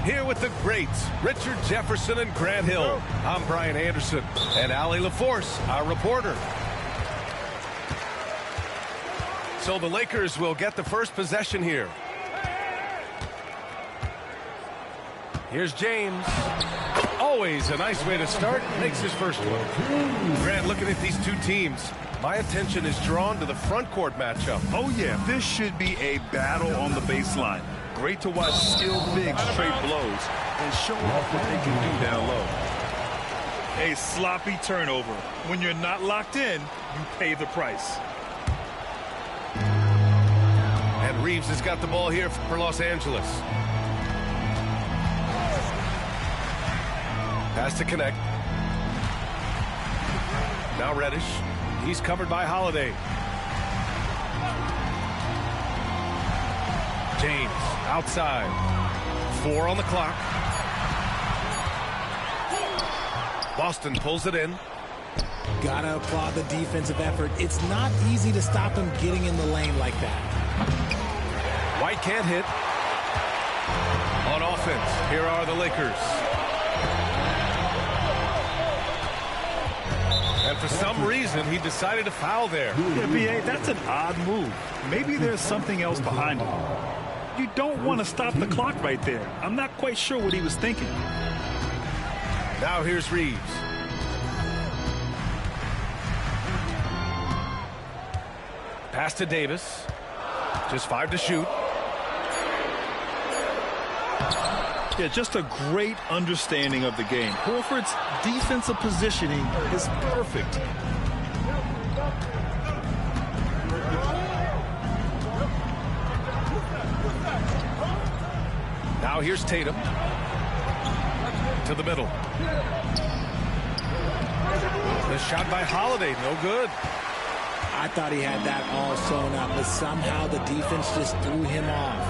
Here with the greats, Richard Jefferson and Grant Hill. I'm Brian Anderson, and Allie LaForce, our reporter. So the Lakers will get the first possession here. Here's James. Always a nice way to start. Makes his first one. Grant, looking at these two teams, my attention is drawn to the front court matchup. Oh, yeah. This should be a battle on the baseline. Great to watch skilled bigs trade blows and show off what they can do down low. A sloppy turnover. When you're not locked in, you pay the price. And Reeves has got the ball here for Los Angeles. Has to connect. Now Reddish. He's covered by Holiday. James outside. 4 on the clock. Boston pulls it in. Gotta applaud the defensive effort. It's not easy to stop him getting in the lane like that. White can't hit. On offense, here are the Lakers. And for some reason, he decided to foul there. Yeah, B.A., that's an odd move. Maybe there's something else behind it. You don't want to stop the clock right there. I'm not quite sure what he was thinking. Now here's Reeves. Pass to Davis. Just 5 to shoot. Yeah, just a great understanding of the game. Horford's defensive positioning is perfect. Now here's Tatum. To the middle. The shot by Holiday, no good. I thought he had that all sewn up, but somehow the defense just threw him off.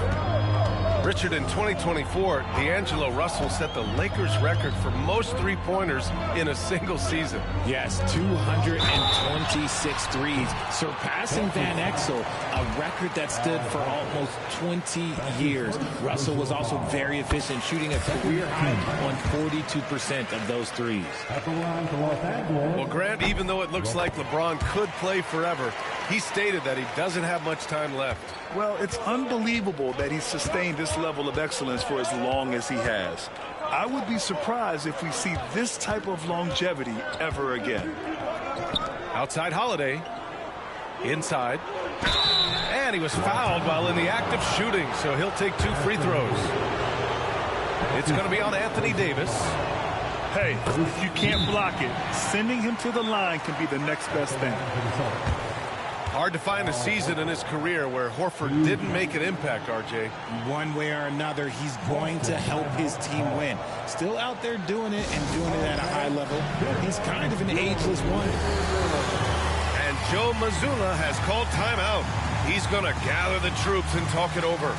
Richard, in 2024, D'Angelo Russell set the Lakers record for most three-pointers in a single season. Yes, 226 threes, surpassing Van Exel, a record that stood for almost 20 years. Russell was also very efficient, shooting a career high on 42% of those threes. Well, Grant, even though it looks like LeBron could play forever, he stated that he doesn't have much time left. Well, it's unbelievable that he sustained this level of excellence for as long as he has. I would be surprised if we see this type of longevity ever again. Outside Holiday. Inside. And he was fouled while in the act of shooting, so he'll take 2 free throws. It's going to be on Anthony Davis. Hey, if you can't block it, sending him to the line can be the next best thing. Hard to find a season in his career where Horford didn't make an impact, RJ. One way or another, he's going to help his team win. Still out there doing it and doing it at a high level. He's kind of an ageless wonder. And Joe Mazzulla has called timeout. He's going to gather the troops and talk it over.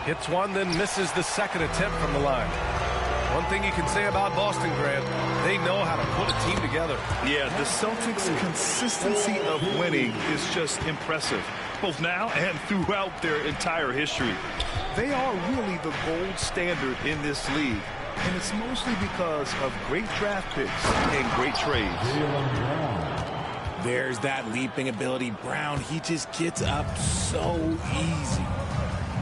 Hits one, then misses the second attempt from the line. One thing you can say about Boston, Grant, they know how to put a team together. Yeah, the Celtics' consistency of winning is just impressive, both now and throughout their entire history. They are really the gold standard in this league, and it's mostly because of great draft picks and great trades. There's that leaping ability. Brown, he just gets up so easy.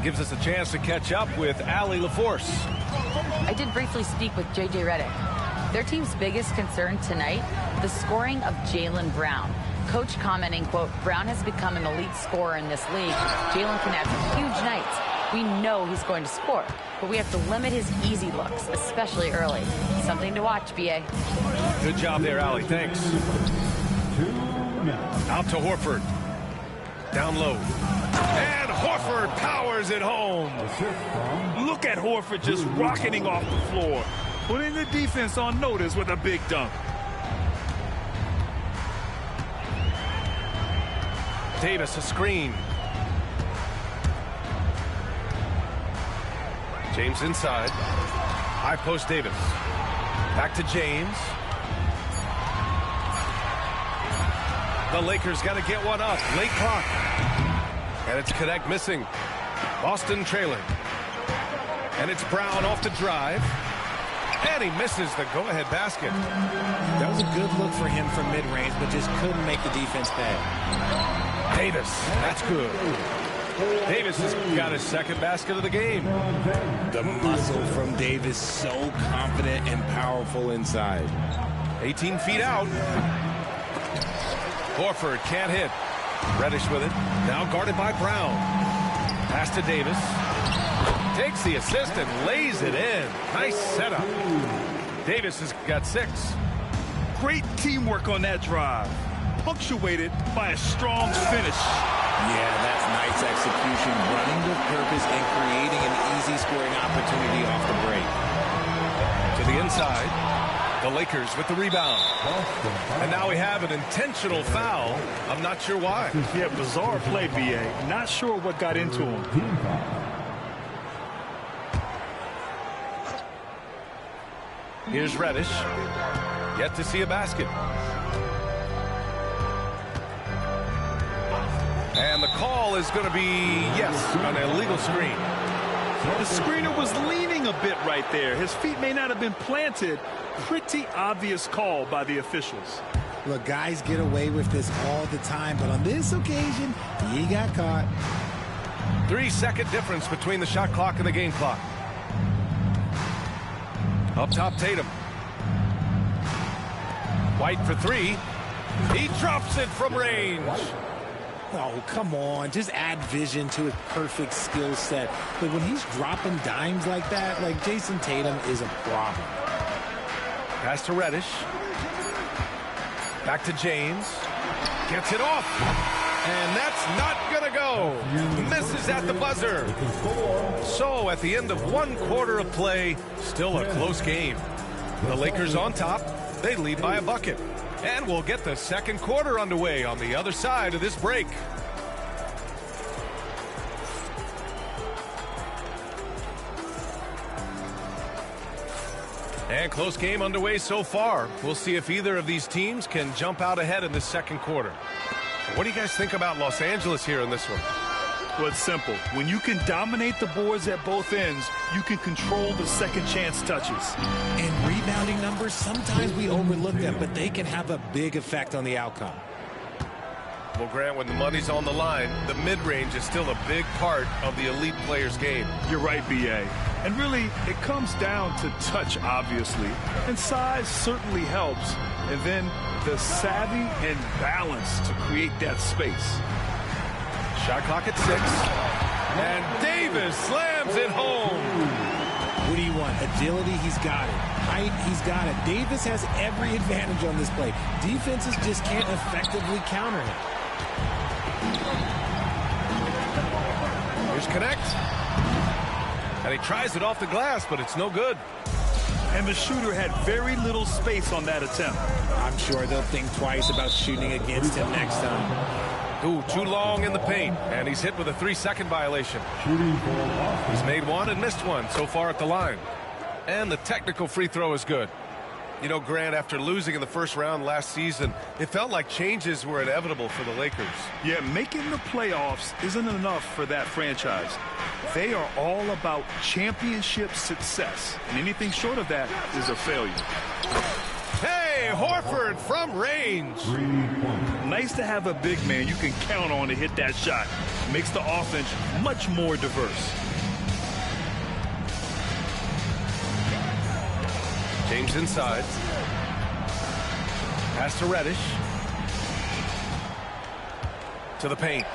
Gives us a chance to catch up with Allie LaForce. I did briefly speak with J.J. Redick. Their team's biggest concern tonight, the scoring of Jaylen Brown. Coach commenting, quote, Brown has become an elite scorer in this league. Jaylen can have huge nights. We know he's going to score, but we have to limit his easy looks, especially early. Something to watch, B.A. Good job there, Allie. Thanks. Out to Horford. Down low. And Horford powers it home. Look at Horford just rocketing off the floor, putting the defense on notice with a big dunk. Davis, a screen. James inside. High post Davis. Back to James. The Lakers got to get one up. Late clock. And it's Connect missing. Boston trailing. And it's Brown off to drive. And he misses the go-ahead basket. That was a good look for him from mid-range, but just couldn't make the defense pay. Davis, that's good. Davis has got his second basket of the game. The muscle from Davis, so confident and powerful inside. 18 feet out. Horford can't hit. Reddish with it. Now guarded by Brown. Pass to Davis. Takes the assist and lays it in. Nice setup. Davis has got 6. Great teamwork on that drive, punctuated by a strong finish. Yeah, that's nice execution, running with purpose and creating an easy scoring opportunity off the break. To the inside. The Lakers with the rebound. And now we have an intentional foul. I'm not sure why. Yeah, bizarre play, B.A. Not sure what got into him. Here's Reddish. Yet to see a basket. And the call is going to be, yes, an illegal screen. The screener was leaning a bit right there. His feet may not have been planted. Pretty obvious call by the officials. Look, guys get away with this all the time, but on this occasion, he got caught. 3-second difference between the shot clock and the game clock. Up top, Tatum. White for 3. He drops it from range. Oh, come on. Just add vision to his perfect skill set. But when he's dropping dimes like that, like Jason Tatum is a problem. Pass to Reddish. Back to James. Gets it off. And that's not going to go. Misses at the buzzer. So at the end of 1 quarter of play, still a close game. The Lakers on top. They lead by a bucket. And we'll get the second quarter underway on the other side of this break. And close game underway so far. We'll see if either of these teams can jump out ahead in the second quarter. What do you guys think about Los Angeles here in this one? Well, it's simple. When you can dominate the boards at both ends, you can control the second chance touches. And rebounding numbers, sometimes we overlook them, but they can have a big effect on the outcome. Well, Grant, when the money's on the line, the mid-range is still a big part of the elite player's game. You're right, B.A. And really, it comes down to touch, obviously. And size certainly helps. And then the savvy and balance to create that space. Shot clock at 6. And Davis slams it home. What do you want? Agility, he's got it. Height, he's got it. Davis has every advantage on this play. Defenses just can't effectively counter him. Here's Connect. And he tries it off the glass, but it's no good. And the shooter had very little space on that attempt. I'm sure they'll think twice about shooting against him next time. Ooh, too long in the paint, and he's hit with a 3-second violation. He's made one and missed one so far at the line. And the technical free throw is good. You know, Grant, after losing in the first round last season, it felt like changes were inevitable for the Lakers. Yeah, making the playoffs isn't enough for that franchise. They are all about championship success, and anything short of that is a failure. Hey, Horford from range. Nice to have a big man you can count on to hit that shot. Makes the offense much more diverse. James inside. Pass to Reddish. To the paint.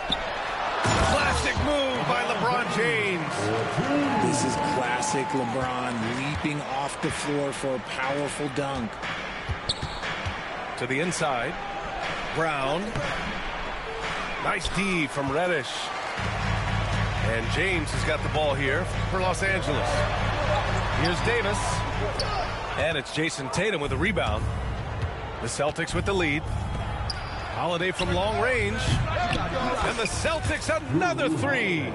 Classic move by LeBron James. This is classic LeBron leaping off the floor for a powerful dunk. To the inside. Brown. Nice D from Reddish. And James has got the ball here for Los Angeles. Here's Davis. And it's Jason Tatum with a rebound. The Celtics with the lead. Holiday from long range. And the Celtics another three.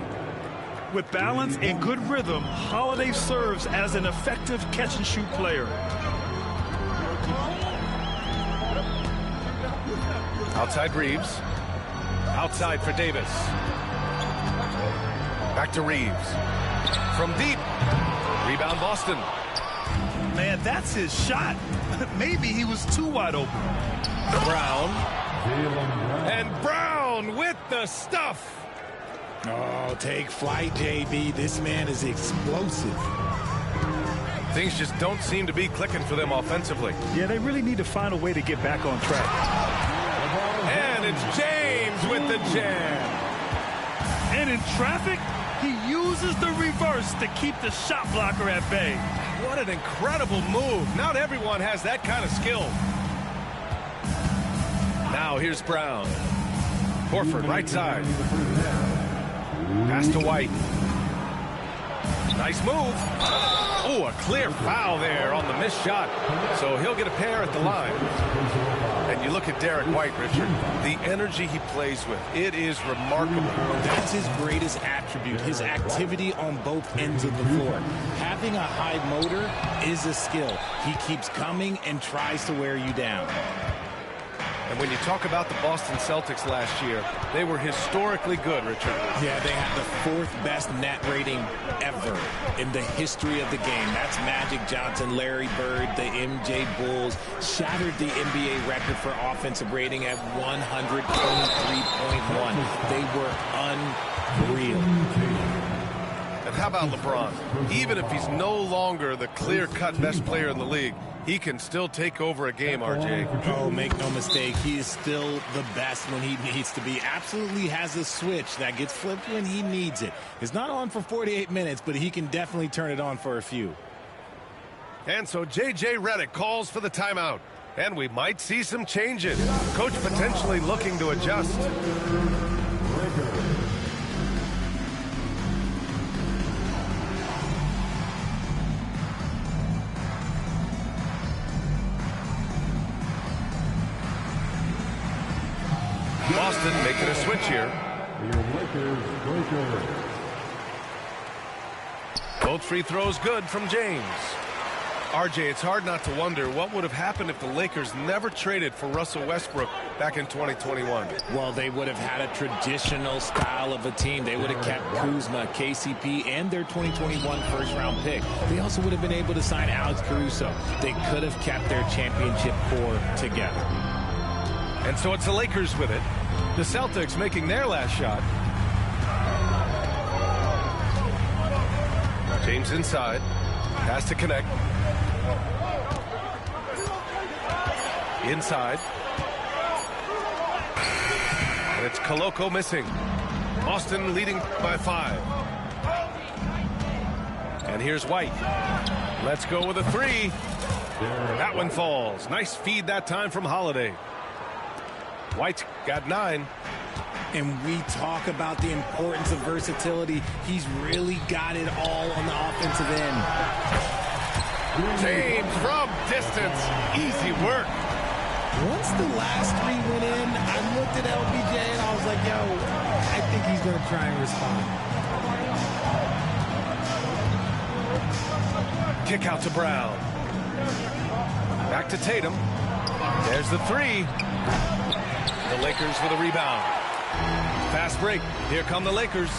With balance and good rhythm, Holiday serves as an effective catch-and-shoot player. Outside Reeves. Outside for Davis. Back to Reeves. From deep. Rebound Boston. Man, that's his shot. Maybe he was too wide open. Brown. And Brown with the stuff. Oh, take flight, JB. This man is explosive. Things just don't seem to be clicking for them offensively. Yeah, they really need to find a way to get back on track. And it's James with the jam. And in traffic, he uses the reverse to keep the shot blocker at bay. What an incredible move. Not everyone has that kind of skill. Now here's Brown. Horford right side. Pass to White. Nice move. Oh, a clear foul there on the missed shot. So he'll get a pair at the line. And you look at Derek White, Richard, the energy he plays with, it is remarkable. That's his greatest attribute, his activity on both ends of the floor. Having a high motor is a skill. He keeps coming and tries to wear you down. And when you talk about the Boston Celtics last year, they were historically good, Richard. Yeah, they had the fourth best net rating ever in the history of the game. That's Magic Johnson, Larry Bird, the MJ Bulls. Shattered the NBA record for offensive rating at 123.1. They were unreal. And how about LeBron? Even if he's no longer the clear-cut best player in the league, he can still take over a game, RJ. Oh, make no mistake, he is still the best when he needs to be. Absolutely has a switch that gets flipped when he needs it. It's not on for 48 minutes, but he can definitely turn it on for a few. And so J.J. Redick calls for the timeout. And we might see some changes. Coach potentially looking to adjust. Boston making a switch here. Both free throws good from James. RJ, it's hard not to wonder what would have happened if the Lakers never traded for Russell Westbrook back in 2021. Well, they would have had a traditional style of a team. They would have kept Kuzma, KCP, and their 2021 first-round pick. They also would have been able to sign Alex Caruso. They could have kept their championship core together. And so it's the Lakers with it. The Celtics making their last shot. James inside. Has to connect. Inside. And it's Koloko missing. Boston leading by 5. And here's White. Let's go with a 3. That one falls. Nice feed that time from Holiday. White's got 9. And we talk about the importance of versatility. He's really got it all on the offensive end. James from distance. Easy work. Once the last 3 went in, I looked at LBJ and I was like, yo, I think he's going to try and respond. Kick out to Brown. Back back to Tatum. There's the three. The Lakers with a rebound. Fast break. Here come the Lakers.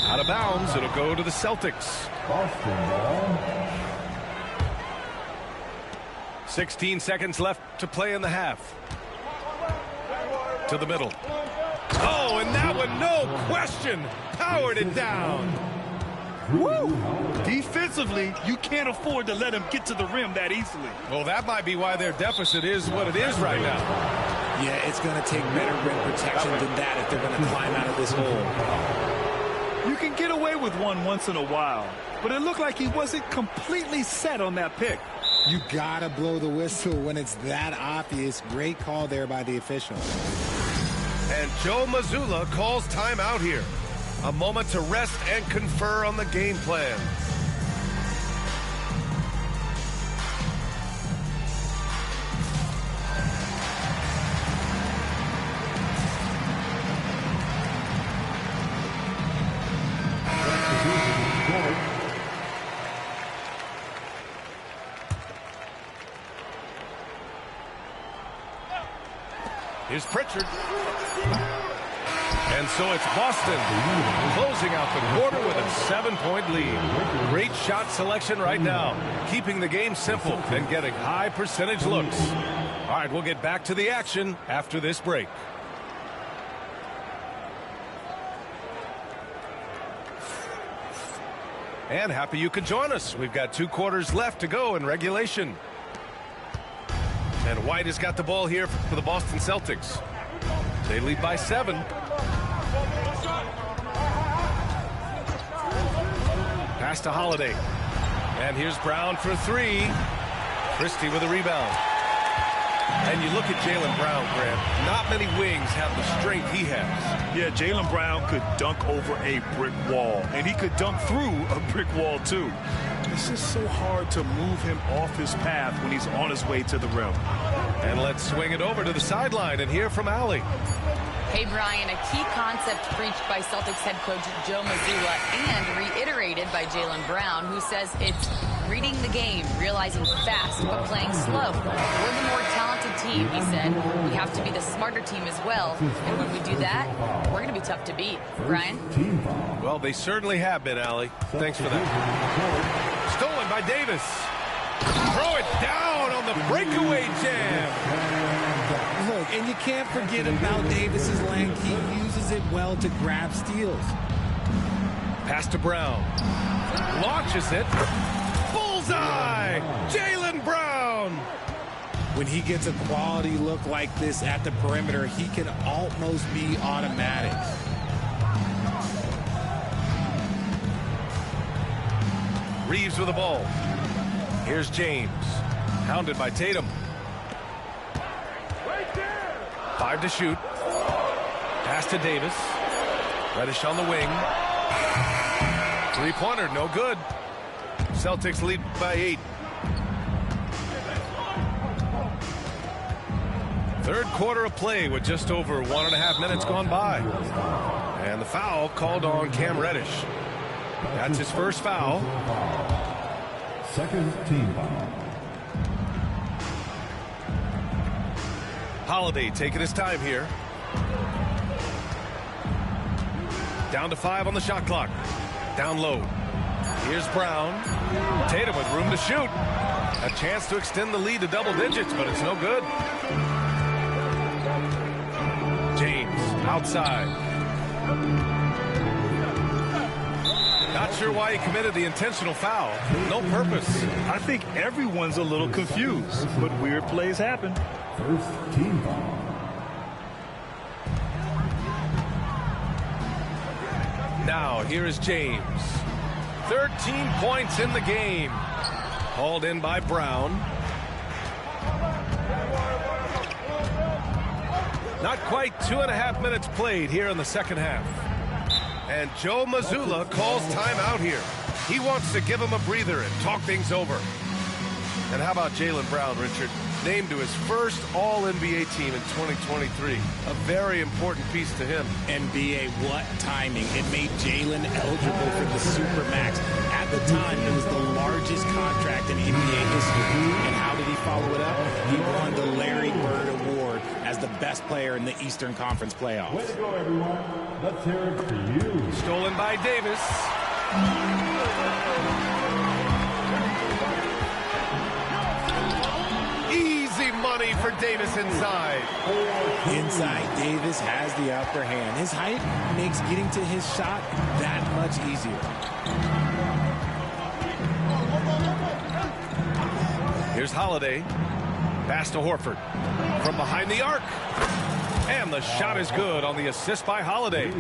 Out of bounds. It'll go to the Celtics. 16 seconds left to play in the half. To the middle. Oh, and that one, no question, powered it down. Woo! Defensively, you can't afford to let him get to the rim that easily. Well, that might be why their deficit is what it is right now. Yeah, it's going to take better rim protection than that if they're going to climb out of this hole. You can get away with one once in a while, but it looked like he wasn't completely set on that pick. You got to blow the whistle when it's that obvious. Great call there by the official. And Joe Mazzulla calls timeout here. A moment to rest and confer on the game plan. Here's Pritchard. And so it's Boston closing out the quarter with a 7-point lead. Great shot selection right now, keeping the game simple and getting high percentage looks. All right, we'll get back to the action after this break. And happy you could join us. We've got 2 quarters left to go in regulation. And White has got the ball here for the Boston Celtics. They lead by 7. Pass to Holiday. And here's Brown for 3. Christie with a rebound. And you look at Jaylen Brown, Grant. Not many wings have the strength he has. Yeah, Jaylen Brown could dunk over a brick wall. And he could dunk through a brick wall, too. It's just so hard to move him off his path when he's on his way to the rim. And let's swing it over to the sideline and hear from Allie. Hey, Brian, a key concept preached by Celtics head coach Joe Mazzulla and reiterated by Jaylen Brown, who says it's reading the game, realizing fast, but playing slow. We're the more talented team, he said. We have to be the smarter team as well. And when we do that, we're going to be tough to beat. Brian? Well, they certainly have been, Allie. Thanks for that. Stolen by Davis. Throw it down on the breakaway jam. Look, and you can't forget about Davis's length. He uses it well to grab steals. Pass to Brown. Launches it. Bullseye! Jaylen Brown! When he gets a quality look like this at the perimeter, he can almost be automatic. Reeves with the ball. Here's James. Hounded by Tatum. 5 to shoot. Pass to Davis. Reddish on the wing. 3-pointer, no good. Celtics lead by 8. Third quarter of play with just over 1.5 minutes gone by. And the foul called on Cam Reddish. That's his first foul. Second team foul. Holiday taking his time here. Down to 5 on the shot clock. Down low. Here's Brown. Tatum with room to shoot. A chance to extend the lead to double digits, but it's no good. James outside. Not sure why he committed the intentional foul. No purpose. I think everyone's a little confused, but weird plays happen. First team foul. Now, here is James. 13 points in the game. Hauled in by Brown. Not quite 2.5 minutes played here in the second half. And Joe Mazzulla calls timeout here. He wants to give him a breather and talk things over. And how about Jaylen Brown, Richard? named to his first All-NBA team in 2023. A very important piece to him. NBA, what timing. It made Jalen eligible for the Supermax. At the time, it was the largest contract in NBA history. And how did he follow it up? He won the Larry Bird Award as the best player in the Eastern Conference playoffs. Way to go, everyone. Let's hear it for you. Stolen by Davis. Easy money for Davis inside. Inside, Davis has the upper hand. His height makes getting to his shot that much easier. Here's Holiday. Pass to Horford. From behind the arc. And the shot is good on the assist by Holiday.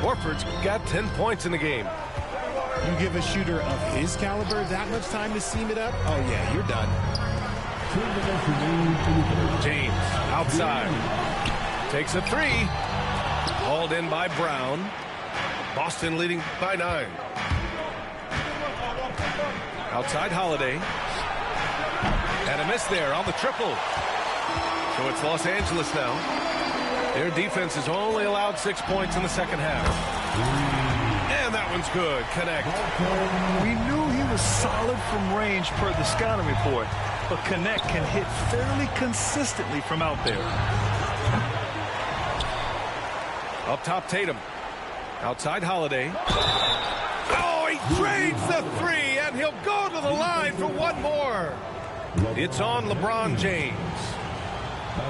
Horford's got 10 points in the game. You give a shooter of his caliber that much time to seam it up? Oh, yeah, you're done. James outside. Takes a three. Hauled in by Brown. Boston leading by 9. Outside Holiday. And a miss there on the triple. So it's Los Angeles now. Their defense has only allowed 6 points in the second half. And that one's good. Connect. We knew he was solid from range per the scouting report, but Connect can hit fairly consistently from out there. Up top, Tatum. Outside Holiday. Oh, he drains the three, and he'll go to the line for one more. It's on LeBron James.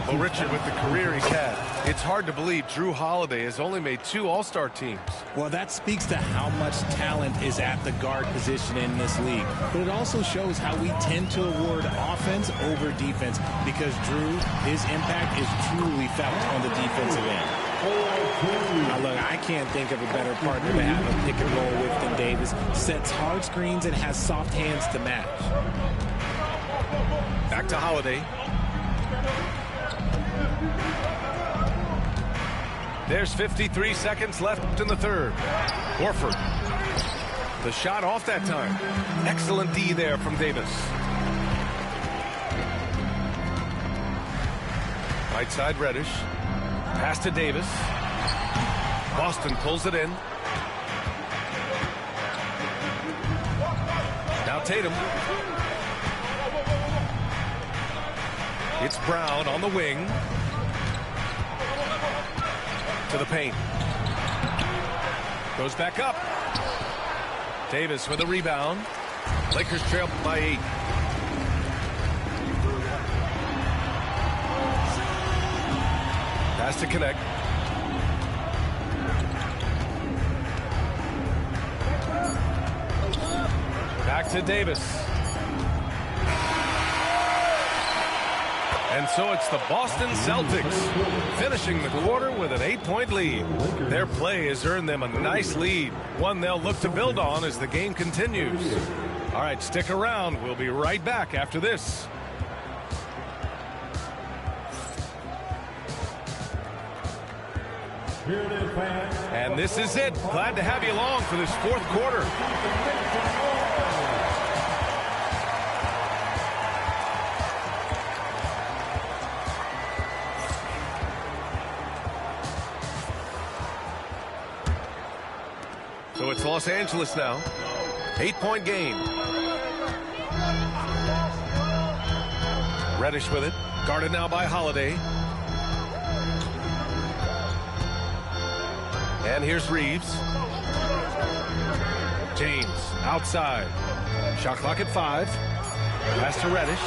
Well, Richard, with the career he's had, it's hard to believe Drew Holiday has only made 2 All-Star teams. Well, that speaks to how much talent is at the guard position in this league. But it also shows how we tend to award offense over defense because Drew, his impact is truly felt on the defensive end. Now, look, I can't think of a better partner to have a pick and roll with than Davis. Sets hard screens and has soft hands to match. Back to Holiday. There's 53 seconds left in the third. Horford. The shot off that time. Excellent D there from Davis. Right side Reddish. Pass to Davis. Boston pulls it in. Now Tatum. It's Brown on the wing. To the paint. Goes back up. Davis with a rebound. Lakers trail by 8. Pass to Connect. Back to Davis. And so it's the Boston Celtics finishing the quarter with an 8-point lead. Their play has earned them a nice lead, one they'll look to build on as the game continues. All right, stick around. We'll be right back after this. And this is it. Glad to have you along for this fourth quarter. So it's Los Angeles now. 8-point game. Reddish with it. Guarded now by Holiday. And here's Reeves. James outside. Shot clock at 5. Pass to Reddish.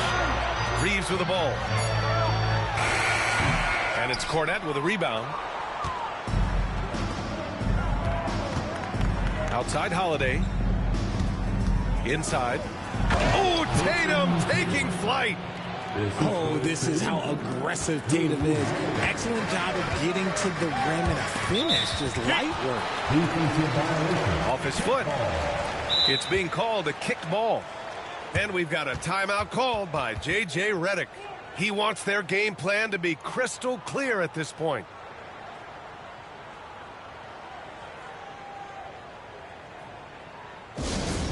Reeves with the ball. And it's Cornette with a rebound. Outside Holiday. Inside. Oh, Tatum taking flight. Oh, this is how aggressive Tatum is. Excellent job of getting to the rim and a finish. Just light work. Off his foot. It's being called a kicked ball. And we've got a timeout called by J.J. Redick. He wants their game plan to be crystal clear at this point.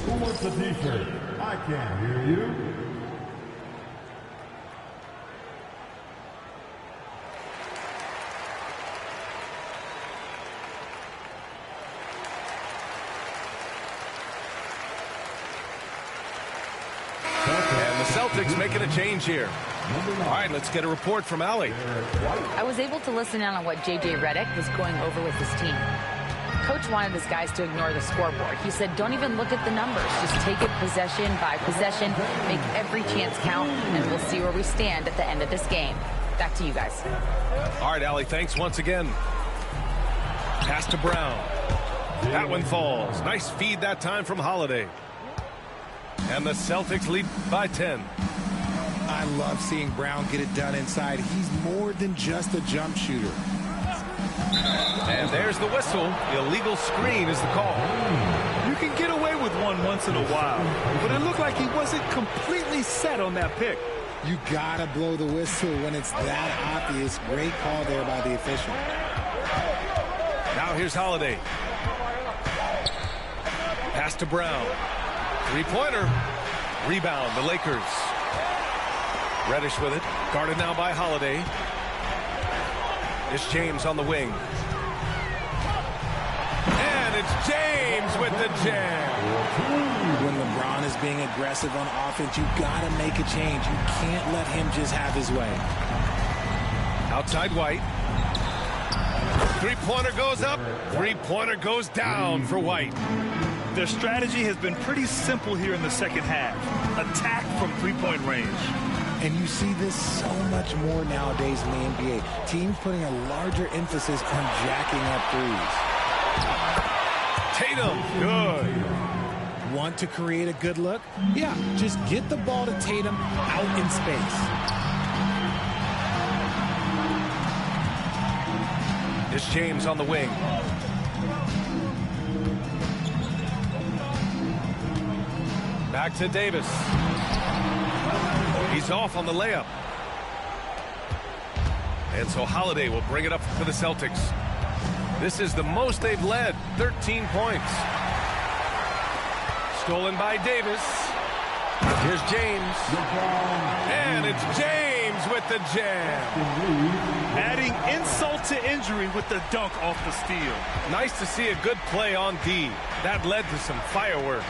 Who wants the t-shirt? I can't hear you. Celtics making a change here. All right, let's get a report from Allie. I was able to listen in on what J.J. Redick was going over with his team. Coach wanted his guys to ignore the scoreboard. He said, don't even look at the numbers. Just take it possession by possession, make every chance count, and we'll see where we stand at the end of this game. Back to you guys. All right, Allie, thanks once again. Pass to Brown. That one falls. Nice feed that time from Holiday. And the Celtics lead by 10. I love seeing Brown get it done inside. He's more than just a jump shooter. And there's the whistle. Illegal screen is the call. You can get away with one once in a while, but it looked like he wasn't completely set on that pick. You gotta blow the whistle when it's that obvious. Great call there by the official. Now here's Holiday. Pass to Brown. Three-pointer. Rebound, the Lakers. Reddish with it. Guarded now by Holiday. It's James on the wing. And it's James with the jam. When LeBron is being aggressive on offense, you got to make a change. You can't let him just have his way. Outside White. Three-pointer goes up. Three-pointer goes down for White. Their strategy has been pretty simple here in the second half. Attack from three-point range. And you see this so much more nowadays in the NBA. Teams putting a larger emphasis on jacking up threes. Tatum, good. Want to create a good look? Yeah, just get the ball to Tatum out in space. It's James on the wing. Back to Davis. He's off on the layup. And so Holiday will bring it up for the Celtics. This is the most they've led, 13 points. Stolen by Davis. Here's James. And it's James with the jam. Adding insult to injury with the dunk off the steal. Nice to see a good play on D. That led to some fireworks.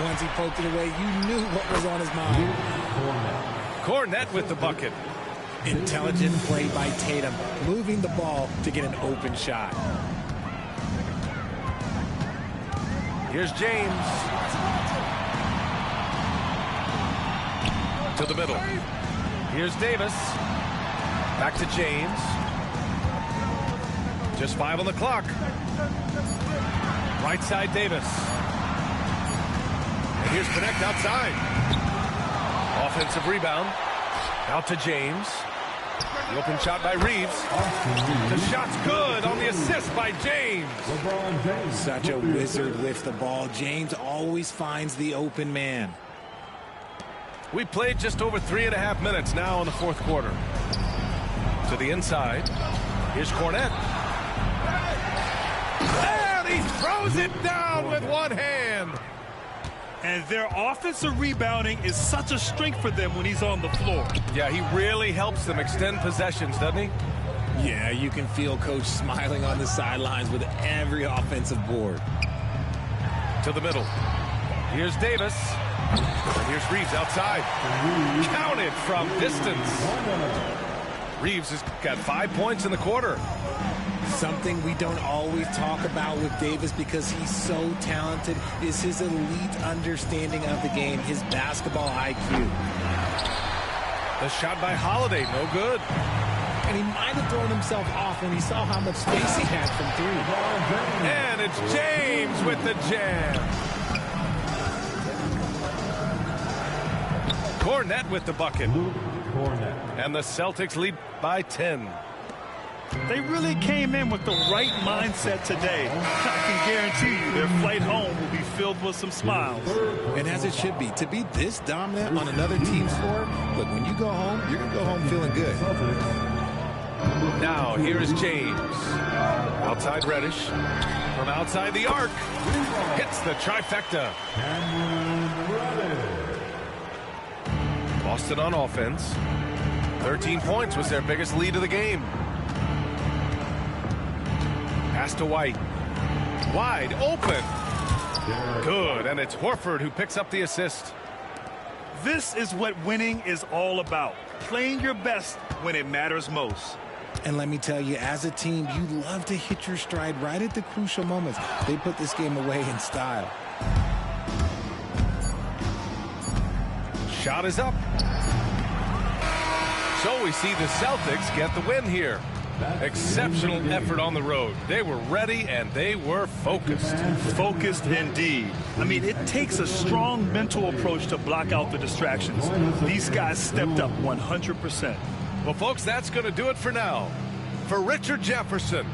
Once he poked it away, you knew what was on his mind. Cornette with the bucket. Intelligent play by Tatum, moving the ball to get an open shot. Here's James. To the middle. Here's Davis. Back to James. Just 5 on the clock. Right side Davis. And here's Connect outside. Offensive rebound. Out to James. The open shot by Reeves. The shot's good on the assist by James. Such a wizard with the ball. James always finds the open man. We played just over 3.5 minutes now in the fourth quarter. To the inside. Here's Cornette. And he throws it down with one hand. And their offensive rebounding is such a strength for them when he's on the floor. Yeah, he really helps them extend possessions, doesn't he? Yeah, you can feel Coach smiling on the sidelines with every offensive board. To the middle. Here's Davis. And here's Reeves outside. Counted from distance. Reeves has got 5 points in the quarter. Something we don't always talk about with Davis because he's so talented is his elite understanding of the game, his basketball IQ. The shot by Holiday, no good. And he might have thrown himself off when he saw how much space he had from three. And it's James with the jam. Cornette with the bucket. And the Celtics lead by 10. They really came in with the right mindset today. I can guarantee you their flight home will be filled with some smiles. And as it should be. To be this dominant on another team's floor, look, when you go home, you're going to go home feeling good. Now, here is James. Outside Reddish. From outside the arc. Hits the trifecta. Boston on offense. 13 points was their biggest lead of the game. Pass to White. Wide open. Good, and it's Horford who picks up the assist. This is what winning is all about. Playing your best when it matters most. And let me tell you, as a team, you love to hit your stride right at the crucial moments. They put this game away in style. Shot is up. So we see the Celtics get the win here. Exceptional effort on the road. They were ready and they were focused. Focused indeed. I mean, it takes a strong mental approach to block out the distractions. These guys stepped up 100%. Well, folks, that's going to do it for now. For Richard Jefferson.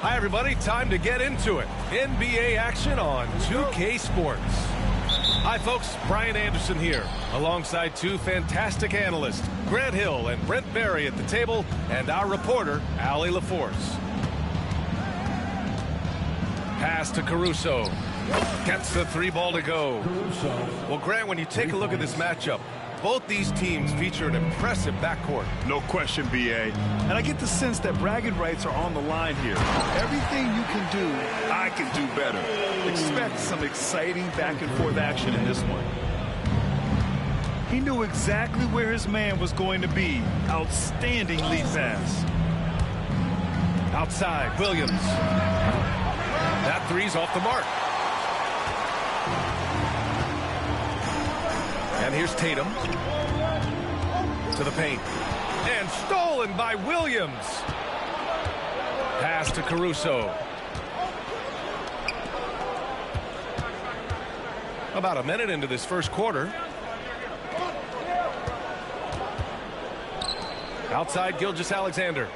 Hi, everybody. Time to get into it. NBA action on 2K Sports. Hi, folks. Brian Anderson here, alongside two fantastic analysts, Grant Hill and Brent Berry at the table, and our reporter, Allie LaForce. Pass to Caruso. Gets the three ball to go. Well, Grant, when you take a look at this matchup, both these teams feature an impressive backcourt. No question, B.A. And I get the sense that bragging rights are on the line here. Everything you can do, I can do better. Expect some exciting back-and-forth action in this one. He knew exactly where his man was going to be. Outstanding lead pass. Outside, Williams. That three's off the mark. And here's Tatum to the paint. And stolen by Williams. Pass to Caruso. About a minute into this first quarter. Outside, Gilgeous-Alexander.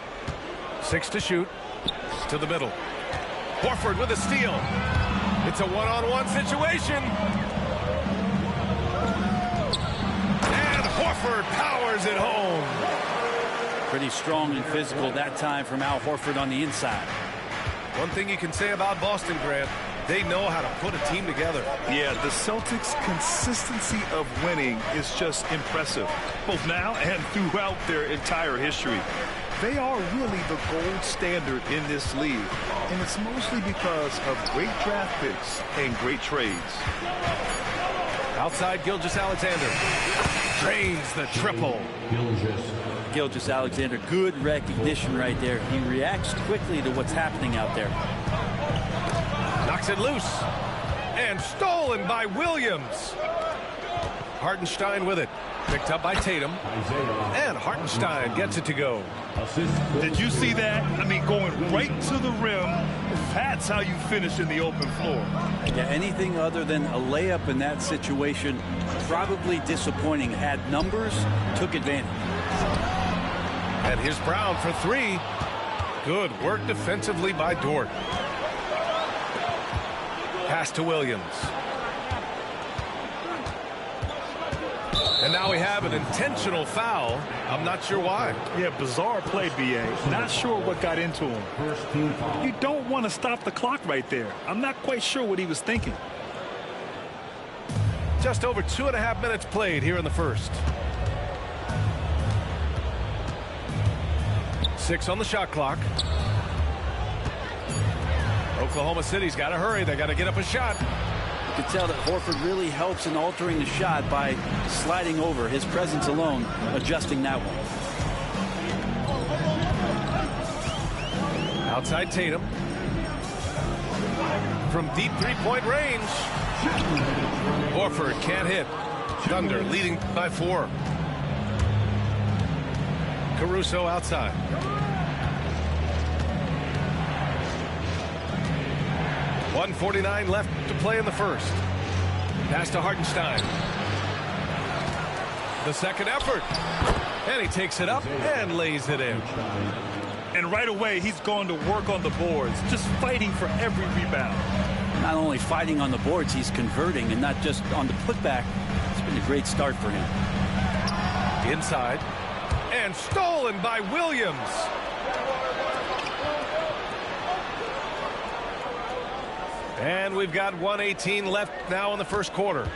6 to shoot. To the middle. Horford with a steal. It's a one-on-one situation. Horford powers it home. Pretty strong and physical that time from Al Horford on the inside. One thing you can say about Boston, Grant, they know how to put a team together. Yeah, the Celtics' consistency of winning is just impressive, both now and throughout their entire history. They are really the gold standard in this league, and it's mostly because of great draft picks and great trades. Outside, Gilgeous-Alexander drains the triple. Gilgeous-Alexander, good recognition right there. He reacts quickly to what's happening out there. Knocks it loose. And stolen by Williams. Hartenstein with it. Picked up by Tatum. And Hartenstein gets it to go. Did you see that? I mean, going right to the rim. That's how you finish in the open floor. Yeah, anything other than a layup in that situation, probably disappointing. Had numbers, took advantage. And here's Brown for three. Good work defensively by Dort. Pass to Williams. And now we have an intentional foul. I'm not sure why. Yeah, bizarre play, B.A. Not sure what got into him. You don't want to stop the clock right there. I'm not quite sure what he was thinking. Just over 2.5 minutes played here in the first. 6 on the shot clock. Oklahoma City's got to hurry. They got to get up a shot. You can tell that Horford really helps in altering the shot by sliding over. His presence alone adjusting that one. Outside Tatum. From deep three-point range. Horford can't hit. Thunder leading by 4. Caruso outside. .149 left to play in the first. Pass to Hartenstein. The second effort. And he takes it up and lays it in. And right away, he's going to work on the boards, just fighting for every rebound. Not only fighting on the boards, he's converting, and not just on the putback. It's been a great start for him. Inside. And stolen by Williams. And we've got 1:18 left now in the first quarter.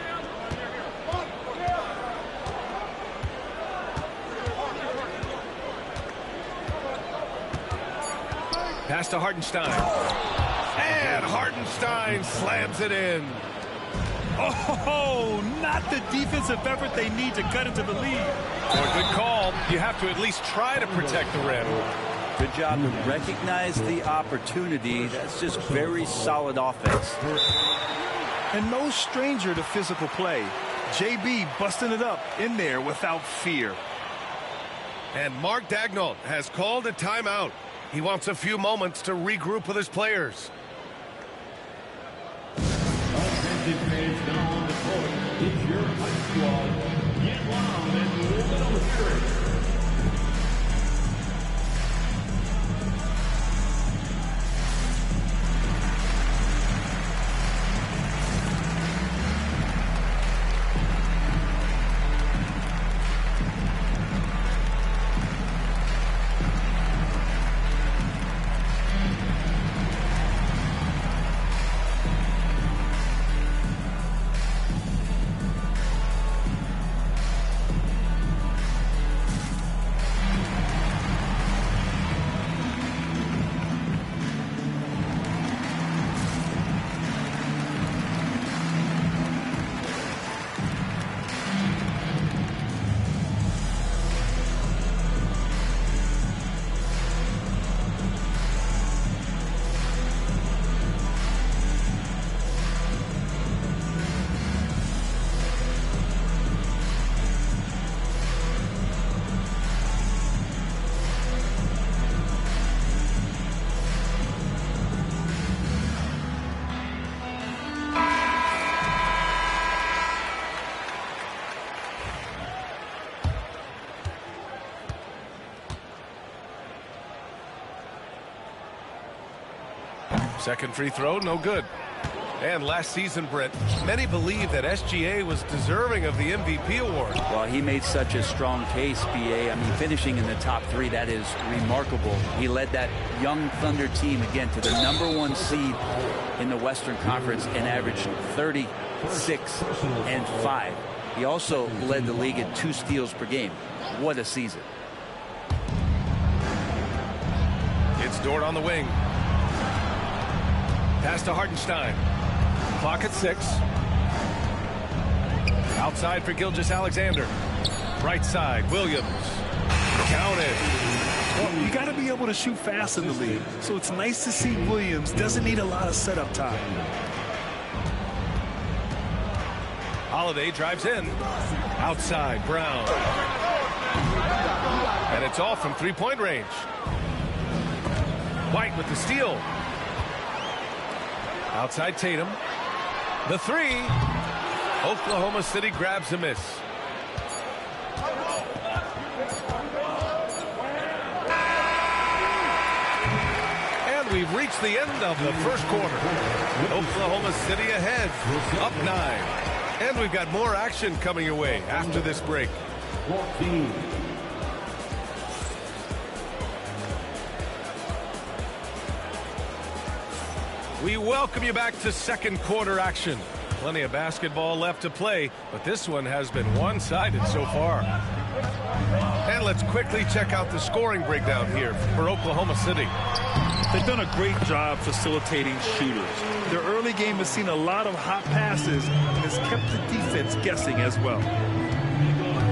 Pass to Hartenstein. And Hartenstein slams it in. Oh, not the defensive effort they need to cut into the lead. Oh, good call. You have to at least try to protect the rim. Good job to recognize the opportunity. That's just very solid offense. And no stranger to physical play. JB busting it up in there without fear. And Mark Daigneault has called a timeout. He wants a few moments to regroup with his players. Offensive fans now on the court. It's your high squad. Get loud and little hearing. Second free throw, no good. And last season, Brent, many believe that SGA was deserving of the MVP award. Well, he made such a strong case, BA. I mean, finishing in the top 3, that is remarkable. He led that young Thunder team, again, to the #1 seed in the Western Conference and averaged 36 and 5. He also led the league in 2 steals per game. What a season. It's Dort on the wing. Pass to Hartenstein. Clock at 6. Outside for Gilgeous-Alexander. Right side, Williams. Counted. Well, you got to be able to shoot fast in the league. So it's nice to see Williams doesn't need a lot of setup time. Holiday drives in. Outside, Brown. And it's off from three-point range. White with the steal. Outside Tatum. The 3. Oklahoma City grabs a miss. we've reached the end of the first quarter. Oklahoma City ahead, up 9. And we've got more action coming your way after this break. 14. We welcome you back to second quarter action. Plenty of basketball left to play, but this one has been one-sided so far. And let's quickly check out the scoring breakdown here for Oklahoma City. They've done a great job facilitating shooters. Their early game has seen a lot of hot passes and has kept the defense guessing as well.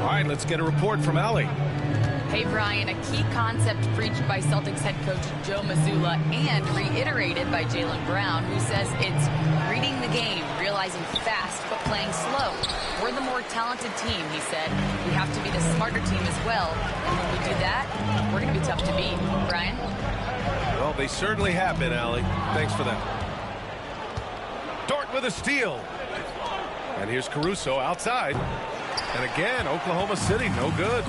All right, let's get a report from Allie. Hey, Brian, a key concept preached by Celtics head coach Joe Mazzulla and reiterated by Jaylen Brown, who says it's reading the game, realizing fast but playing slow. We're the more talented team, he said. We have to be the smarter team as well. And when we do that, we're going to be tough to beat. Brian? Well, they certainly have been, Allie. Thanks for that. Dort with a steal. And here's Caruso outside. And again, Oklahoma City, no good.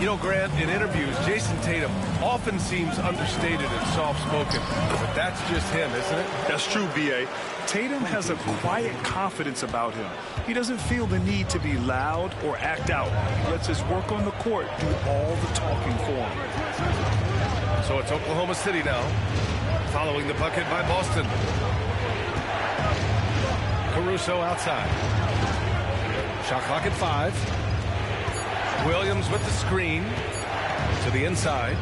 You know, Grant, in interviews, Jason Tatum often seems understated and soft-spoken, but that's just him, isn't it? That's true, B.A. Tatum has a quiet confidence about him. He doesn't feel the need to be loud or act out. He lets his work on the court do all the talking for him. So it's Oklahoma City now, following the bucket by Boston. Caruso outside. Shot clock at 5. Williams with the screen to the inside.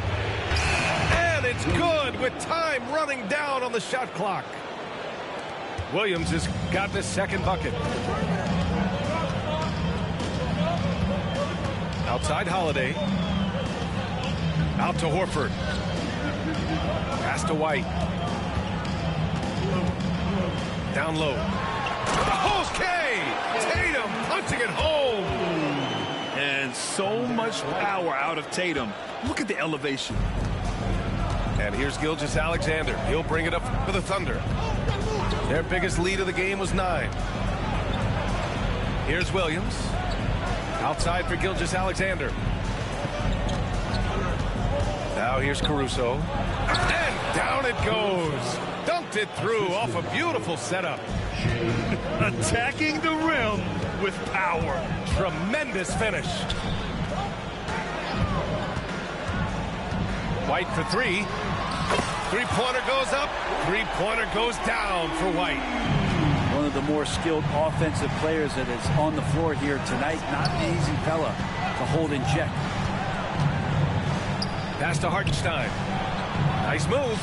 And it's good with time running down on the shot clock. Williams has got the second bucket. Outside Holiday. Out to Horford. Pass to White. Down low. Okay! Tatum punching it home. And so much power out of Tatum. Look at the elevation. And here's Gilgeous-Alexander. He'll bring it up for the Thunder. Their biggest lead of the game was 9. Here's Williams. Outside for Gilgeous-Alexander. Now here's Caruso. And down it goes. Dunked it through off a beautiful setup. Attacking the rim with power. Tremendous finish. White for 3. Three-pointer goes up. Three-pointer goes down for White. One of the more skilled offensive players that is on the floor here tonight. Not an easy fella to hold in check. Pass to Hartenstein. Nice move.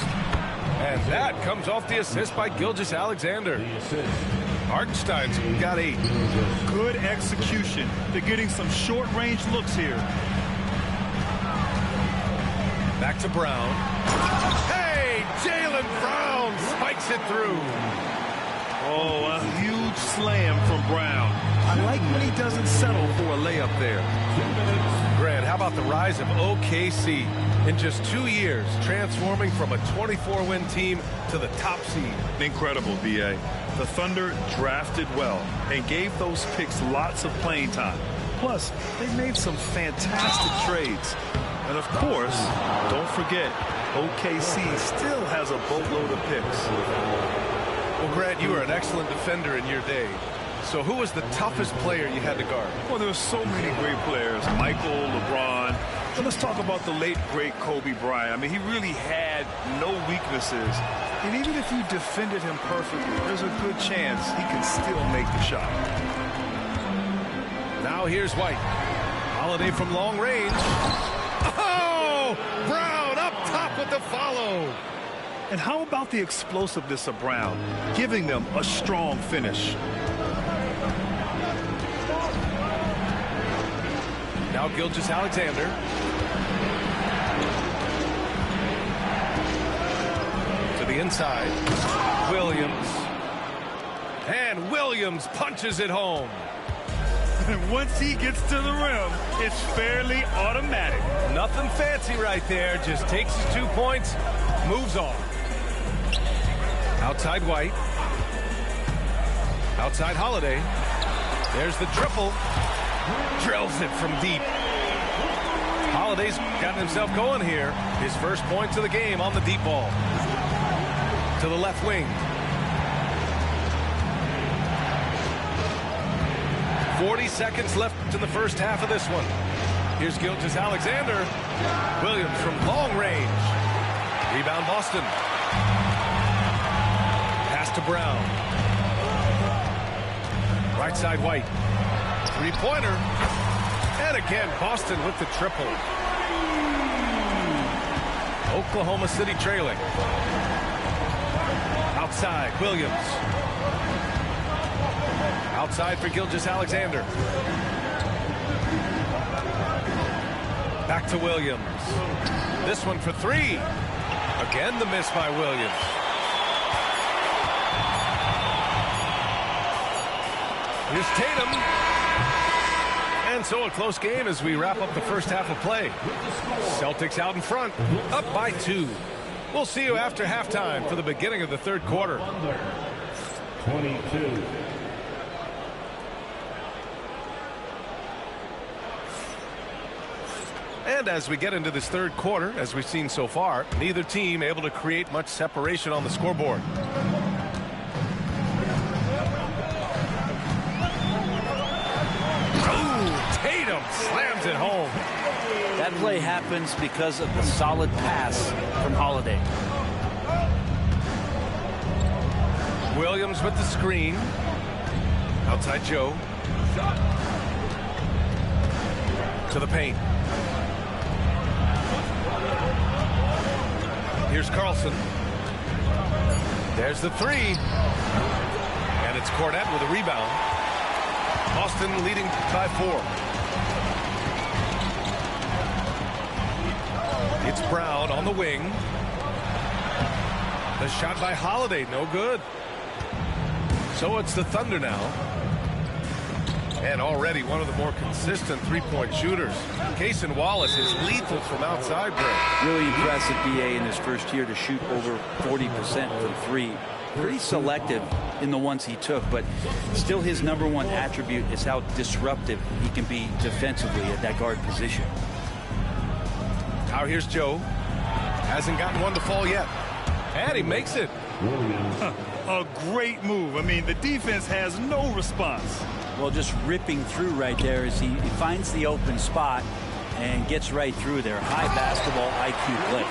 And that comes off the assist by Gilgeous-Alexander. Hartenstein's got 8. Good execution. They're getting some short-range looks here. Back to Brown. Hey, Jaylen Brown spikes it through. Oh, a huge slam from Brown. I like when he doesn't settle for a layup there. Grant, how about the rise of OKC? In just 2 years, transforming from a 24-win team to the top seed. Incredible, B.A. The Thunder drafted well and gave those picks lots of playing time. Plus, they made some fantastic trades. And of course, don't forget, OKC still has a boatload of picks. Well, Grant, you were an excellent defender in your day. So who was the toughest player you had to guard? Well, there were so many great players. Michael, LeBron. But let's talk about the late, great Kobe Bryant. I mean, he really had no weaknesses. And even if you defended him perfectly, there's a good chance he can still make the shot. Now here's White. Holiday from long range. Oh! Brown up top with the follow. And how about the explosiveness of Brown, giving them a strong finish? Now Gilgeous-Alexander. To the inside. Williams. And Williams punches it home. And once he gets to the rim, it's fairly automatic. Nothing fancy right there. Just takes his 2 points, moves on. Outside White. Outside Holiday. There's the triple. Drills it from deep. Holiday's gotten himself going here. His first points of the game on the deep ball. to the left wing. 40 seconds left in the first half of this one. Here's Gilgeous-Alexander. Williams from long range. Rebound Boston. Pass to Brown. Right side White. Three-pointer. And again, Boston with the triple. Oklahoma City trailing. Outside, Williams. Outside for Gilgeous-Alexander. Back to Williams. This one for three. Again, the miss by Williams. Here's Tatum. And so a close game as we wrap up the first half of play. Celtics out in front, up by 2. We'll see you after halftime for the beginning of the third quarter. 22. And as we get into this third quarter, as we've seen so far, neither team able to create much separation on the scoreboard. Tatum slams it home. That play happens because of the solid pass from Holiday. Williams with the screen. Outside Joe. To the paint. Here's Carlson. There's the three. And it's Cornette with a rebound. Boston leading by 4. It's Brown on the wing. The shot by Holiday, no good. So it's the Thunder now. And already one of the more consistent three-point shooters. Cason Wallace is lethal from outside break. Really impressive, BA, in his first year to shoot over 40% from 3. Pretty selective in the ones he took, but still his number one attribute is how disruptive he can be defensively at that guard position. Now here's Joe. Hasn't gotten one to fall yet. And he makes it. A great move. I mean, the defense has no response. Well, just ripping through right there as he finds the open spot and gets right through there. High basketball IQ play.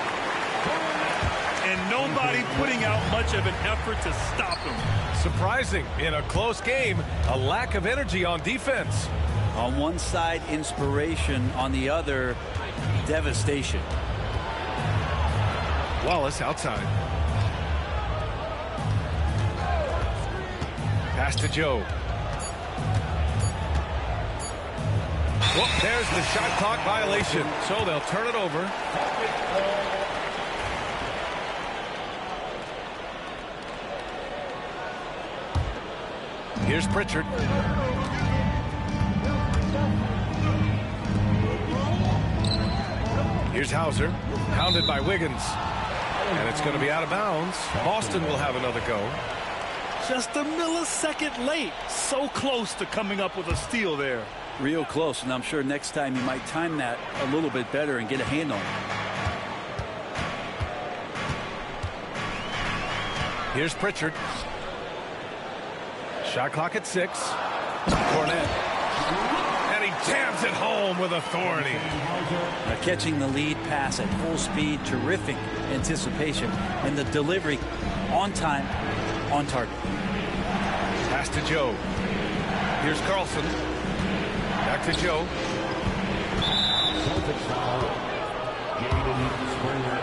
And nobody putting out much of an effort to stop him. Surprising, in a close game, a lack of energy on defense. On one side, inspiration. On the other, devastation. Wallace outside. Pass to Joe. Well, there's the shot clock violation, so they'll turn it over. Here's Pritchard. Here's Hauser, hounded by Wiggins. And it's going to be out of bounds. Boston will have another go. Just a millisecond late. So close to coming up with a steal there. Real close, and I'm sure next time you might time that a little bit better and get a hand on it. Here's Pritchard. Shot clock at 6. Cornette. And he jams it home with authority. Now catching the lead pass at full speed, terrific anticipation, and the delivery on time, on target. Pass to Joe. Here's Carlson. Back to Joe. Celtics foul. Jaden Springer.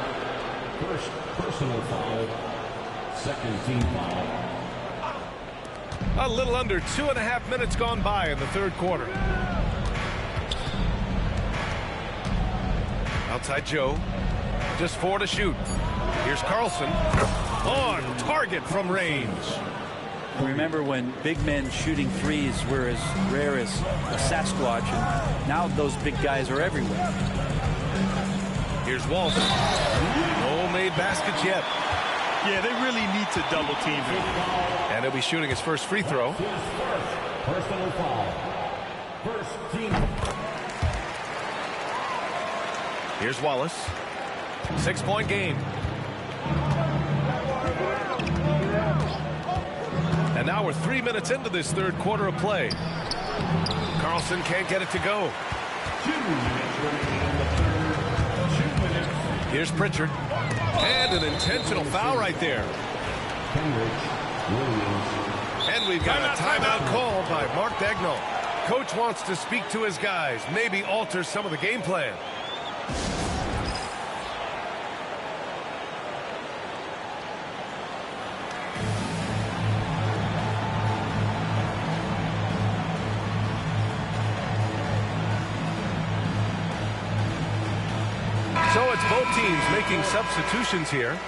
First personal foul. Second team foul. A little under 2.5 minutes gone by in the third quarter. Outside Joe. Just 4 to shoot. Here's Carlson. On target from range. Remember when big men shooting threes were as rare as a Sasquatch, and now those big guys are everywhere. Here's Walsh. No made baskets yet. Yeah, they really need to double team him. And he'll be shooting his first free throw. Personal foul. First team. Here's Wallace. 6-point game. And now we're 3 minutes into this third quarter of play. Carlson can't get it to go. 2 minutes remaining in the third. 2 minutes. Here's Pritchard. And an intentional foul right there. And we've got a timeout called by Mark Dagnall. Coach wants to speak to his guys, maybe alter some of the game plan. So it's both teams making substitutions here.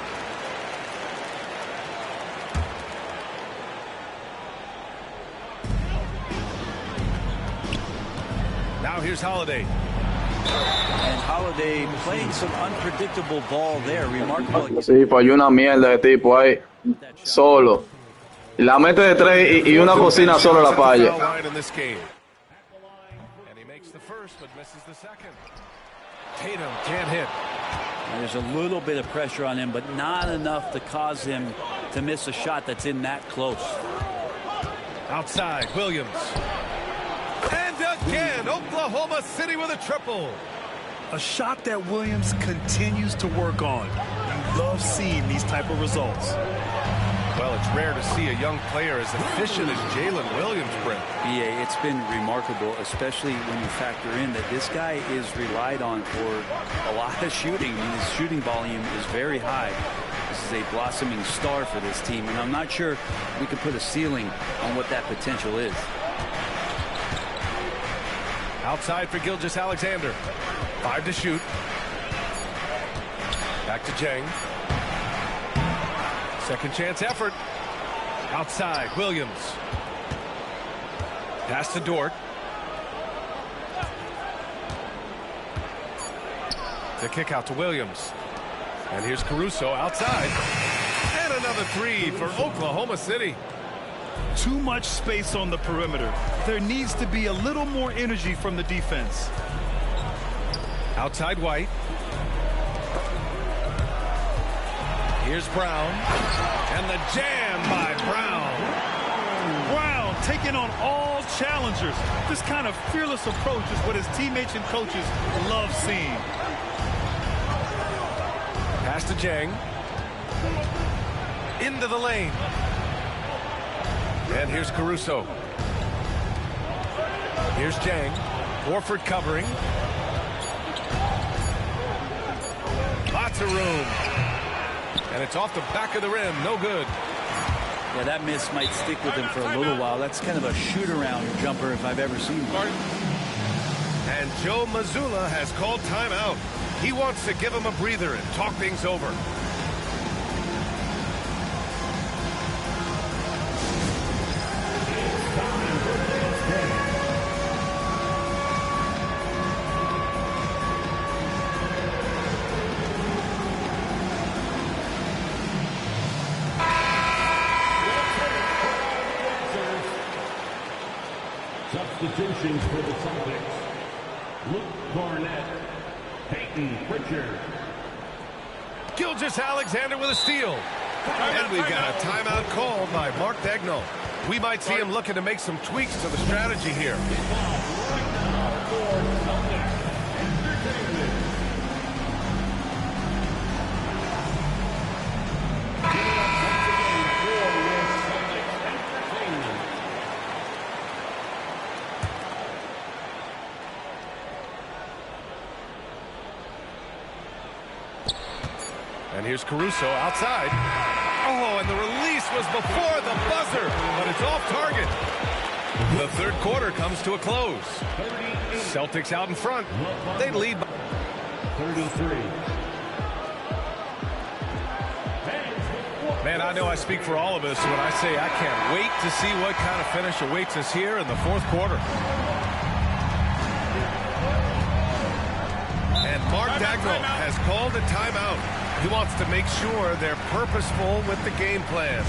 Now here's Holiday. And Holiday playing some unpredictable ball there. Remarkable. Sí, falló una mierda de tipo ahí. Solo. Y la mete de tres y una cocina solo la falla. And he makes the first but misses the second. Tatum can't hit. There's a little bit of pressure on him, but not enough to cause him to miss a shot that's in that close. Outside, Williams. And again, Oklahoma City with a triple. A shot that Williams continues to work on. You love seeing these type of results. Well, it's rare to see a young player as efficient as Jalen Williams, Brent. BA, it's been remarkable, especially when you factor in that this guy is relied on for a lot of shooting. I mean, his shooting volume is very high. This is a blossoming star for this team, and I'm not sure we can put a ceiling on what that potential is. Outside for Gilgeous-Alexander. 5 to shoot. Back to Jang. Second chance effort. Outside, Williams. Pass to Dort. The kick out to Williams. And here's Caruso outside. And another three for Oklahoma City. Too much space on the perimeter. There needs to be a little more energy from the defense. Outside White. Here's Brown. And the jam by Brown. Brown taking on all challengers. This kind of fearless approach is what his teammates and coaches love seeing. Pass to Jang. Into the lane. And here's Caruso. Here's Jang. Horford covering. Lots of room. And it's off the back of the rim. No good. Yeah, that miss might stick with him for a little while. That's kind of a shoot-around jumper if I've ever seen one. And Joe Mazzulla has called timeout. He wants to give him a breather and talk things over. Substitutions for the Celtics. Luke Barnett, Peyton Pritchard. Gilgeous-Alexander with a steal. And we've got a timeout called by Mark Dagnall. We might see him looking to make some tweaks to the strategy here. And here's Caruso outside. Oh, and the release was before the buzzer, but it's off target. The third quarter comes to a close. Celtics out in front. They lead by 33. Man, I know I speak for all of us when I say I can't wait to see what kind of finish awaits us here in the fourth quarter. And Mark Dagnall has called a timeout. He wants to make sure they're purposeful with the game plan.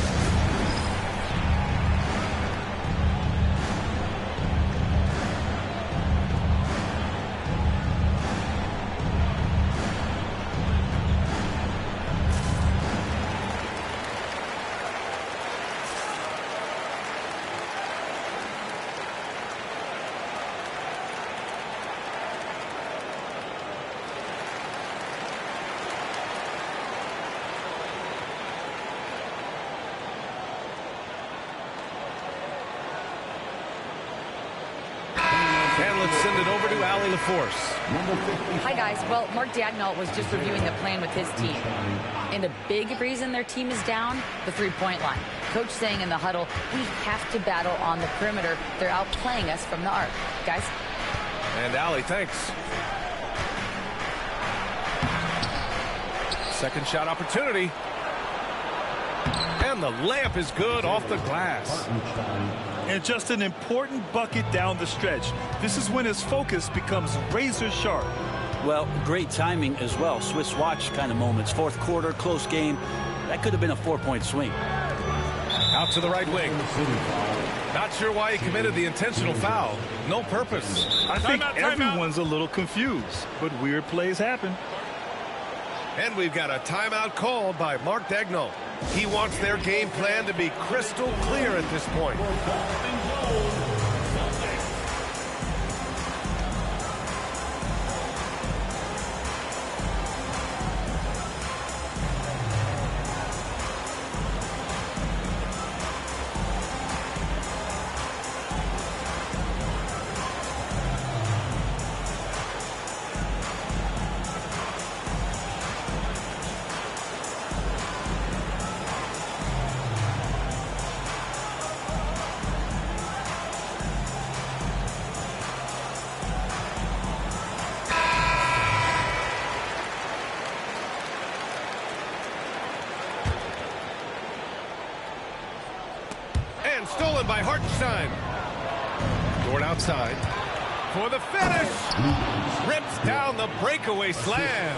And let's send it over to Allie LaForce. Hi, guys. Well, Mark Dagnall was just reviewing the plan with his team. And a big reason their team is down, the three-point line. Coach saying in the huddle, we have to battle on the perimeter. They're outplaying us from the arc. Guys? And Allie, thanks. Second shot opportunity. And the layup is good off the glass. And just an important bucket down the stretch. This is when his focus becomes razor sharp. Well, great timing as well. Swiss watch kind of moments. Fourth quarter, close game. That could have been a 4-point swing. Out to the right wing. Not sure why he committed the intentional foul. No purpose. I think everyone's a little confused, but weird plays happen. And we've got a timeout called by Mark Dagnall. He wants their game plan to be crystal clear at this point. Stolen by Hartenstein. Dort outside for the finish. Rips down the breakaway slam.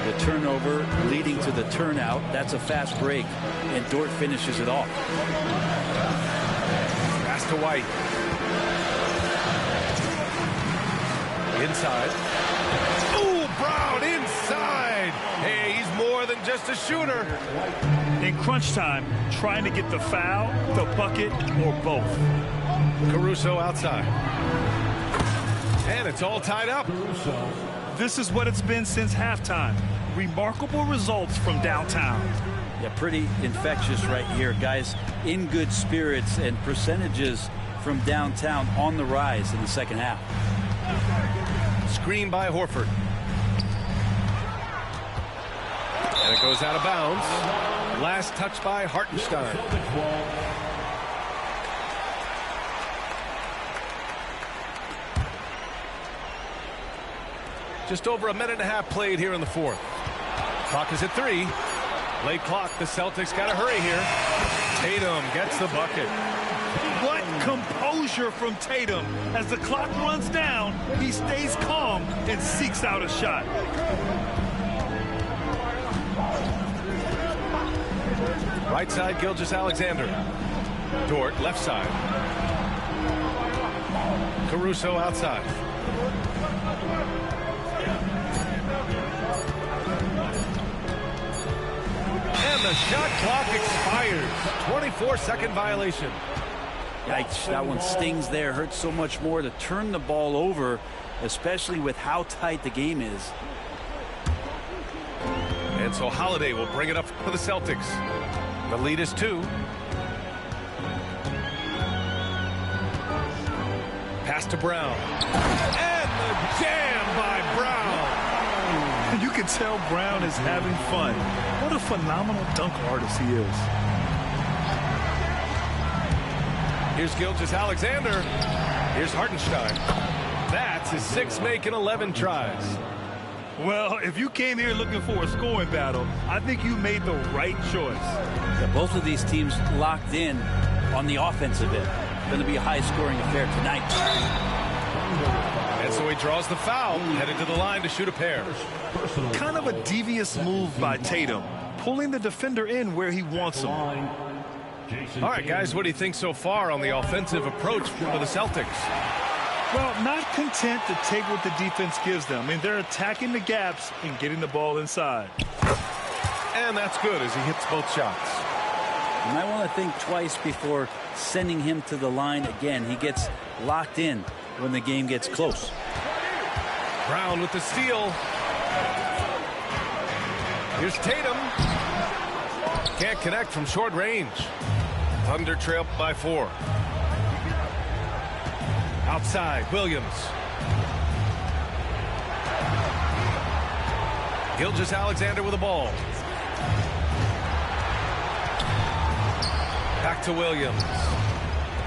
The turnover leading to the turnout. That's a fast break, and Dort finishes it off. Pass to White. Inside. Ooh, Brown inside. Hey, he's more than just a shooter. In crunch time, trying to get the foul, the bucket, or both. Caruso outside. And it's all tied up. This is what it's been since halftime. Remarkable results from downtown. Yeah, pretty infectious right here. Guys in good spirits, and percentages from downtown on the rise in the second half. Screen by Horford. And it goes out of bounds. Last touch by Hartenstein. Just over a minute and a half played here in the fourth. Clock is at 3. Late clock. The Celtics got to hurry here. Tatum gets the bucket. What composure from Tatum. As the clock runs down, he stays calm and seeks out a shot. Right side, Gilgeous-Alexander. Dort, left side. Caruso outside. And the shot clock expires. 24-second violation. Yikes, that one stings there. Hurts so much more to turn the ball over, especially with how tight the game is. And so Holiday will bring it up for the Celtics. The lead is 2. Pass to Brown. And the jam by Brown. You can tell Brown is having fun. What a phenomenal dunk artist he is. Here's Gilgeous-Alexander. Here's Hartenstein. That's his 6th make in 11 tries. Well, if you came here looking for a scoring battle, I think you made the right choice. Yeah, both of these teams locked in on the offensive end. Going to be a high-scoring affair tonight. And so he draws the foul, headed to the line to shoot a pair. Kind of a devious move by Tatum, pulling the defender in where he wants him. All right, guys, what do you think so far on the offensive approach for the Celtics? Well, not content to take what the defense gives them. I mean, they're attacking the gaps and getting the ball inside. And that's good as he hits both shots. You might want to think twice before sending him to the line again. He gets locked in when the game gets close. Brown with the steal. Here's Tatum. Can't connect from short range. Thunder trail by 4. Outside, Williams. Gilgeous-Alexander with the ball. Back to Williams.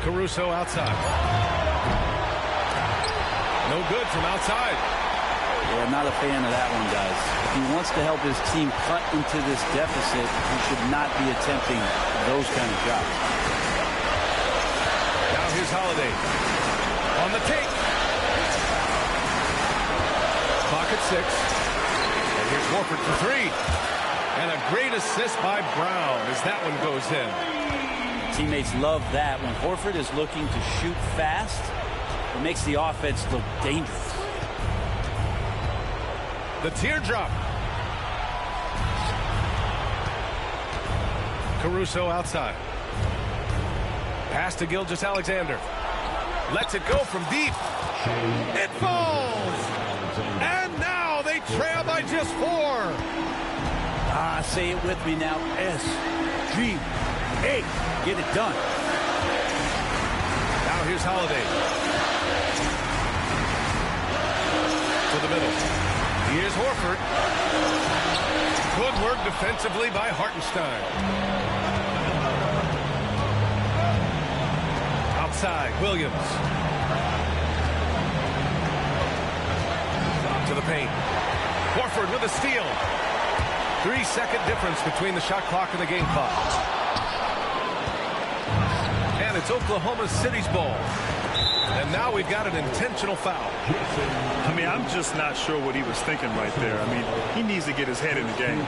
Caruso outside. No good from outside. Yeah, not a fan of that one, guys. If he wants to help his team cut into this deficit, he should not be attempting those kind of shots. Now here's Holiday. On the take. Clock at 6. And here's Horford for 3. And a great assist by Brown as that one goes in. Teammates love that. When Horford is looking to shoot fast, it makes the offense look dangerous. The teardrop. Caruso outside. Pass to Gilgeous-Alexander. Lets it go from deep. It falls. And now they trail by just 4. Say it with me now. S-G-A. Get it done. Now here's Holiday. To the middle. Here's Horford. Good work defensively by Hartenstein. Outside, Williams. To the paint. Horford with a steal. 3-second difference between the shot clock and the game clock. And it's Oklahoma City's ball. And now we've got an intentional foul. I mean, I'm just not sure what he was thinking right there. I mean, he needs to get his head in the game.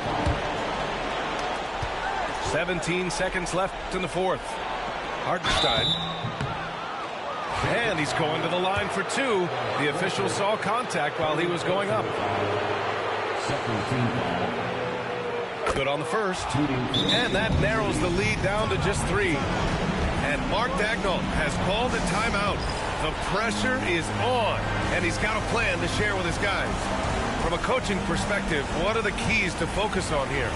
17 seconds left in the fourth. Hartenstein. And he's going to the line for 2. The official saw contact while he was going up. Good on the first. And that narrows the lead down to just 3. And Mark Daigneault has called a timeout. The pressure is on, and he's got a plan to share with his guys. From a coaching perspective, what are the keys to focus on here?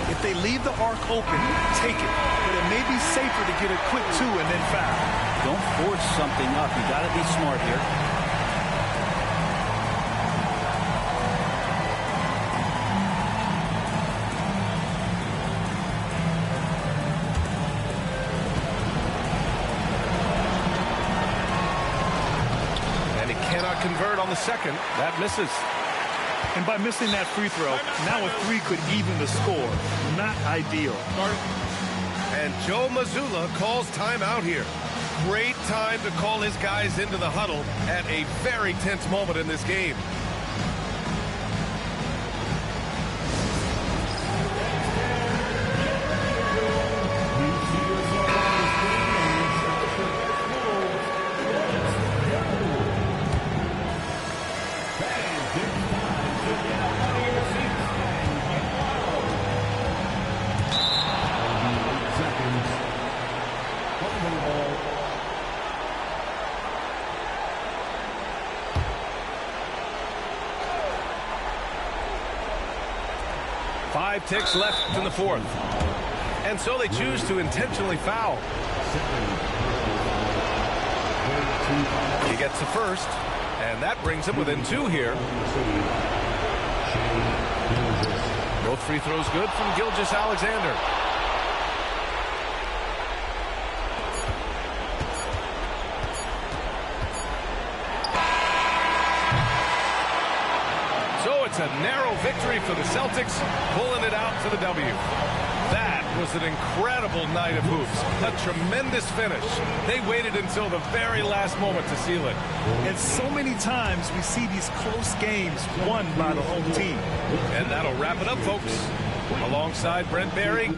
If they leave the arc open, take it. But it may be safer to get a quick 2 and then foul. Don't force something up. You got to be smart here. Convert on the second. That misses. And by missing that free throw, now a 3 could even the score. Not ideal. And Joe Mazzulla calls timeout here. Great time to call his guys into the huddle at a very tense moment in this game. Five ticks left in the fourth. And so they choose to intentionally foul. He gets the first, and that brings him within 2 here. Both free throws good from Gilgeous-Alexander. It's a narrow victory for the Celtics, pulling it out to the W. That was an incredible night of hoops. A tremendous finish. They waited until the very last moment to seal it. And so many times we see these close games won by the home team. And that'll wrap it up, folks. Alongside Brent Barry,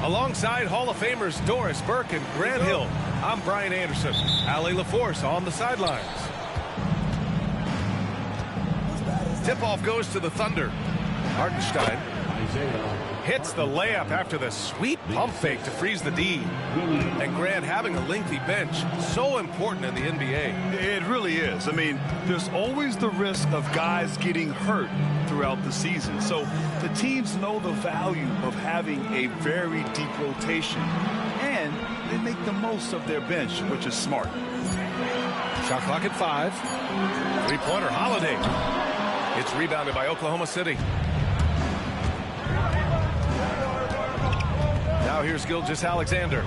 Alongside Hall of Famers Doris Burke and Grant Hill, I'm Brian Anderson. Ali LaForce on the sidelines. Tip-off goes to the Thunder. Hartenstein hits the layup after the sweet pump fake to freeze the D. And Grant having a lengthy bench, so important in the NBA. It really is. I mean, there's always the risk of guys getting hurt throughout the season. So the teams know the value of having a very deep rotation. And they make the most of their bench, which is smart. Shot clock at 5. Three-pointer Holiday. It's rebounded by Oklahoma City. Now here's Gilgeous-Alexander.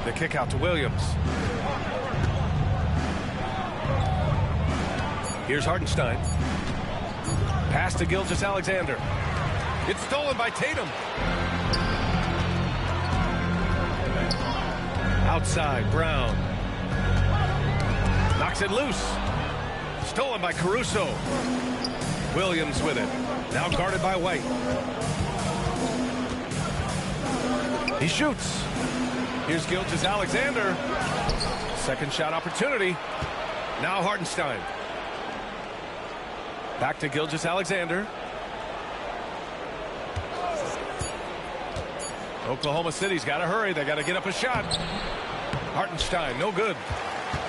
The kick out to Williams. Here's Hartenstein. Pass to Gilgeous-Alexander. It's stolen by Tatum. Outside, Brown. Knocks it loose. Stolen by Caruso. Williams with it. Now guarded by White. He shoots. Here's Gilgeous-Alexander. Second shot opportunity. Now Hartenstein. Back to Gilgeous-Alexander. Oklahoma City's got to hurry. They got to get up a shot. Hartenstein, no good.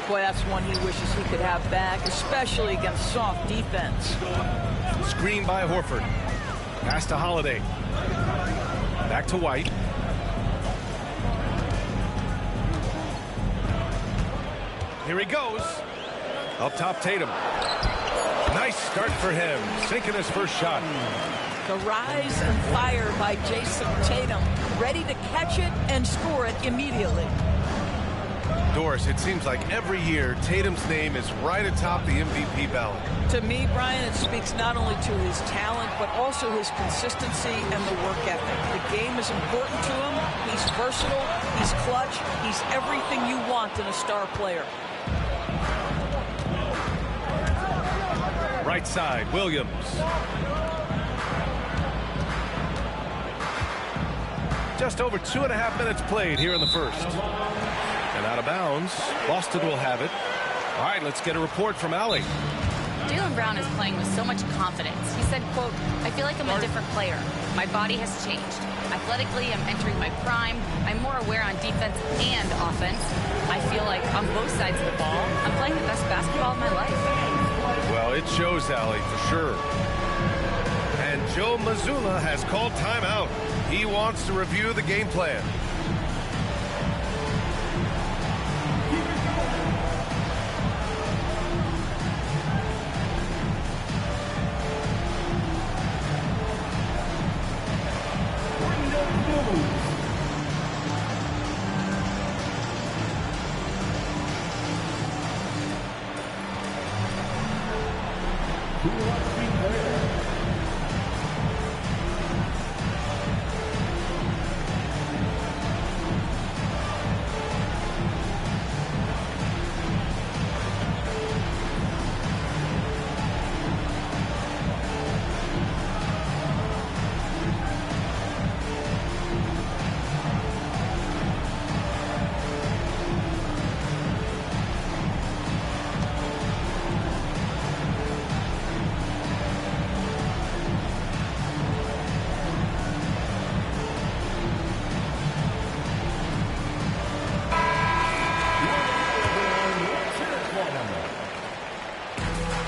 Boy, that's one he wishes he could have back, especially against soft defense. Screen by Horford. Pass to Holiday. Back to White. Here he goes. Up top, Tatum. Nice start for him. Sinking his first shot. The rise and fire by Jason Tatum. Ready to catch it and score it immediately. Doris, it seems like every year Tatum's name is right atop the MVP ballot. To me, Brian, it speaks not only to his talent, but also his consistency and the work ethic. The game is important to him. He's versatile. He's clutch. He's everything you want in a star player. Right side, Williams. Just over 2.5 minutes played here in the first. And out of bounds. Boston will have it. All right, let's get a report from Ali. Jalen Brown is playing with so much confidence. He said, quote, "I feel like I'm a different player. My body has changed. Athletically, I'm entering my prime. I'm more aware on defense and offense. I feel like on both sides of the ball, I'm playing the best basketball of my life." Well, it shows, Allie, for sure. And Joe Mazzulla has called timeout. He wants to review the game plan.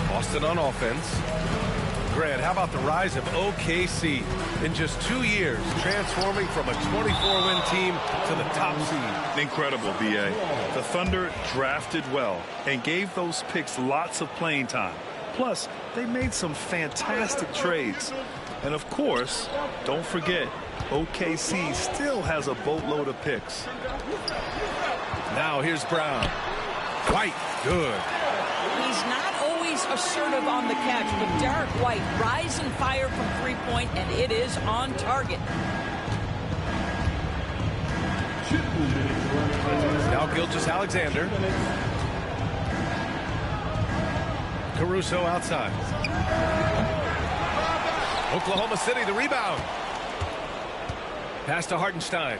Boston on offense. Grant, how about the rise of OKC in just 2 years, transforming from a 24-win team to the top seed? Incredible, B.A. The Thunder drafted well and gave those picks lots of playing time. Plus, they made some fantastic trades. And of course, don't forget, OKC still has a boatload of picks. Now here's Brown. White, good. He's not always assertive on the catch, but Derek White, rise and fire from three-point, and it is on target. Now Gilgeous-Alexander. Caruso outside. Oklahoma City, the rebound. Pass to Hartenstein.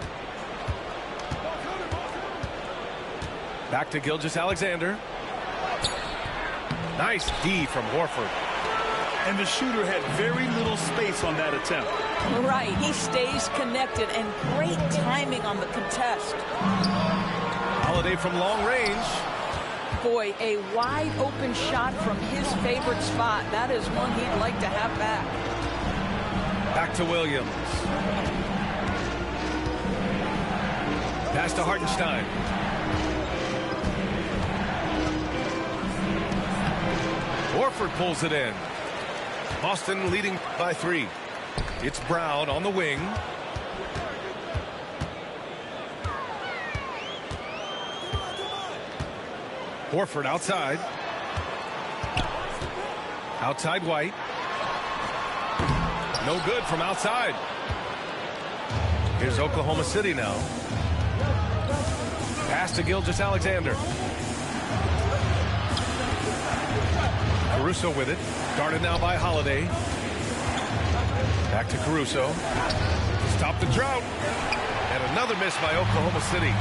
Back to Gilgeous-Alexander. Nice D from Horford. And the shooter had very little space on that attempt. Right, he stays connected, and great timing on the contest. Holiday from long range. Boy, a wide open shot from his favorite spot. That is one he'd like to have back. Back to Williams. Pass to Hartenstein. Horford pulls it in. Boston leading by 3. It's Brown on the wing. Horford outside. Outside White. No good from outside. Here's Oklahoma City now. Pass to Gilgeous-Alexander. Caruso with it. Guarded now by Holiday. Back to Caruso. Stop the drought. And another miss by Oklahoma City.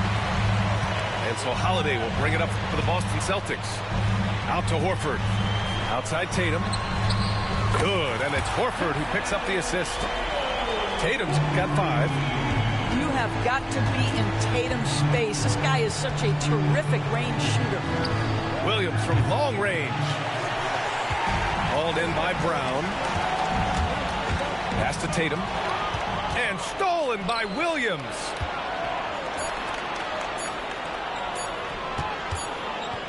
And so Holiday will bring it up for the Boston Celtics. Out to Horford. Outside Tatum. Good. And it's Horford who picks up the assist. Tatum's got 5. You have got to be in Tatum's space. This guy is such a terrific range shooter. Williams from long range. Hauled in by Brown. Pass to Tatum. And stolen by Williams.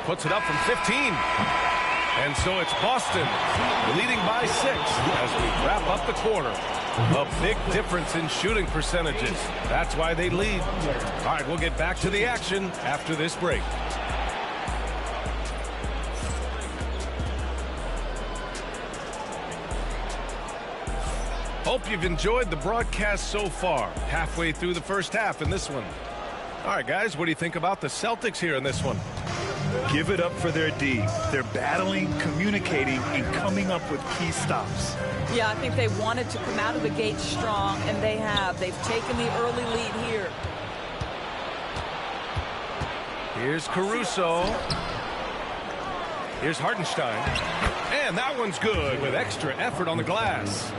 Puts it up from 15. And so it's Boston leading by 6 as we wrap up the quarter. A big difference in shooting percentages. That's why they lead. All right, we'll get back to the action after this break. Hope you've enjoyed the broadcast so far. Halfway through the first half in this one. All right, guys, what do you think about the Celtics here in this one? Give it up for their D. They're battling, communicating, and coming up with key stops. Yeah, I think they wanted to come out of the gate strong, and they have. They've taken the early lead here. Here's Caruso. Here's Hartenstein. And that one's good with extra effort on the glass.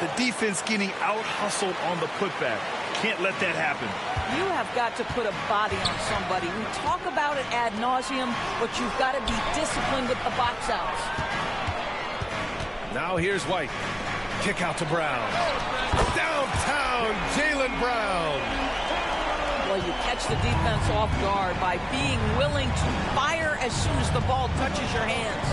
The defense getting out-hustled on the putback. Can't let that happen. You have got to put a body on somebody. We talk about it ad nauseum, but you've got to be disciplined with the box outs. Now here's White. Kick out to Brown. Downtown, Jaylen Brown. Well, you catch the defense off guard by being willing to fire as soon as the ball touches your hands.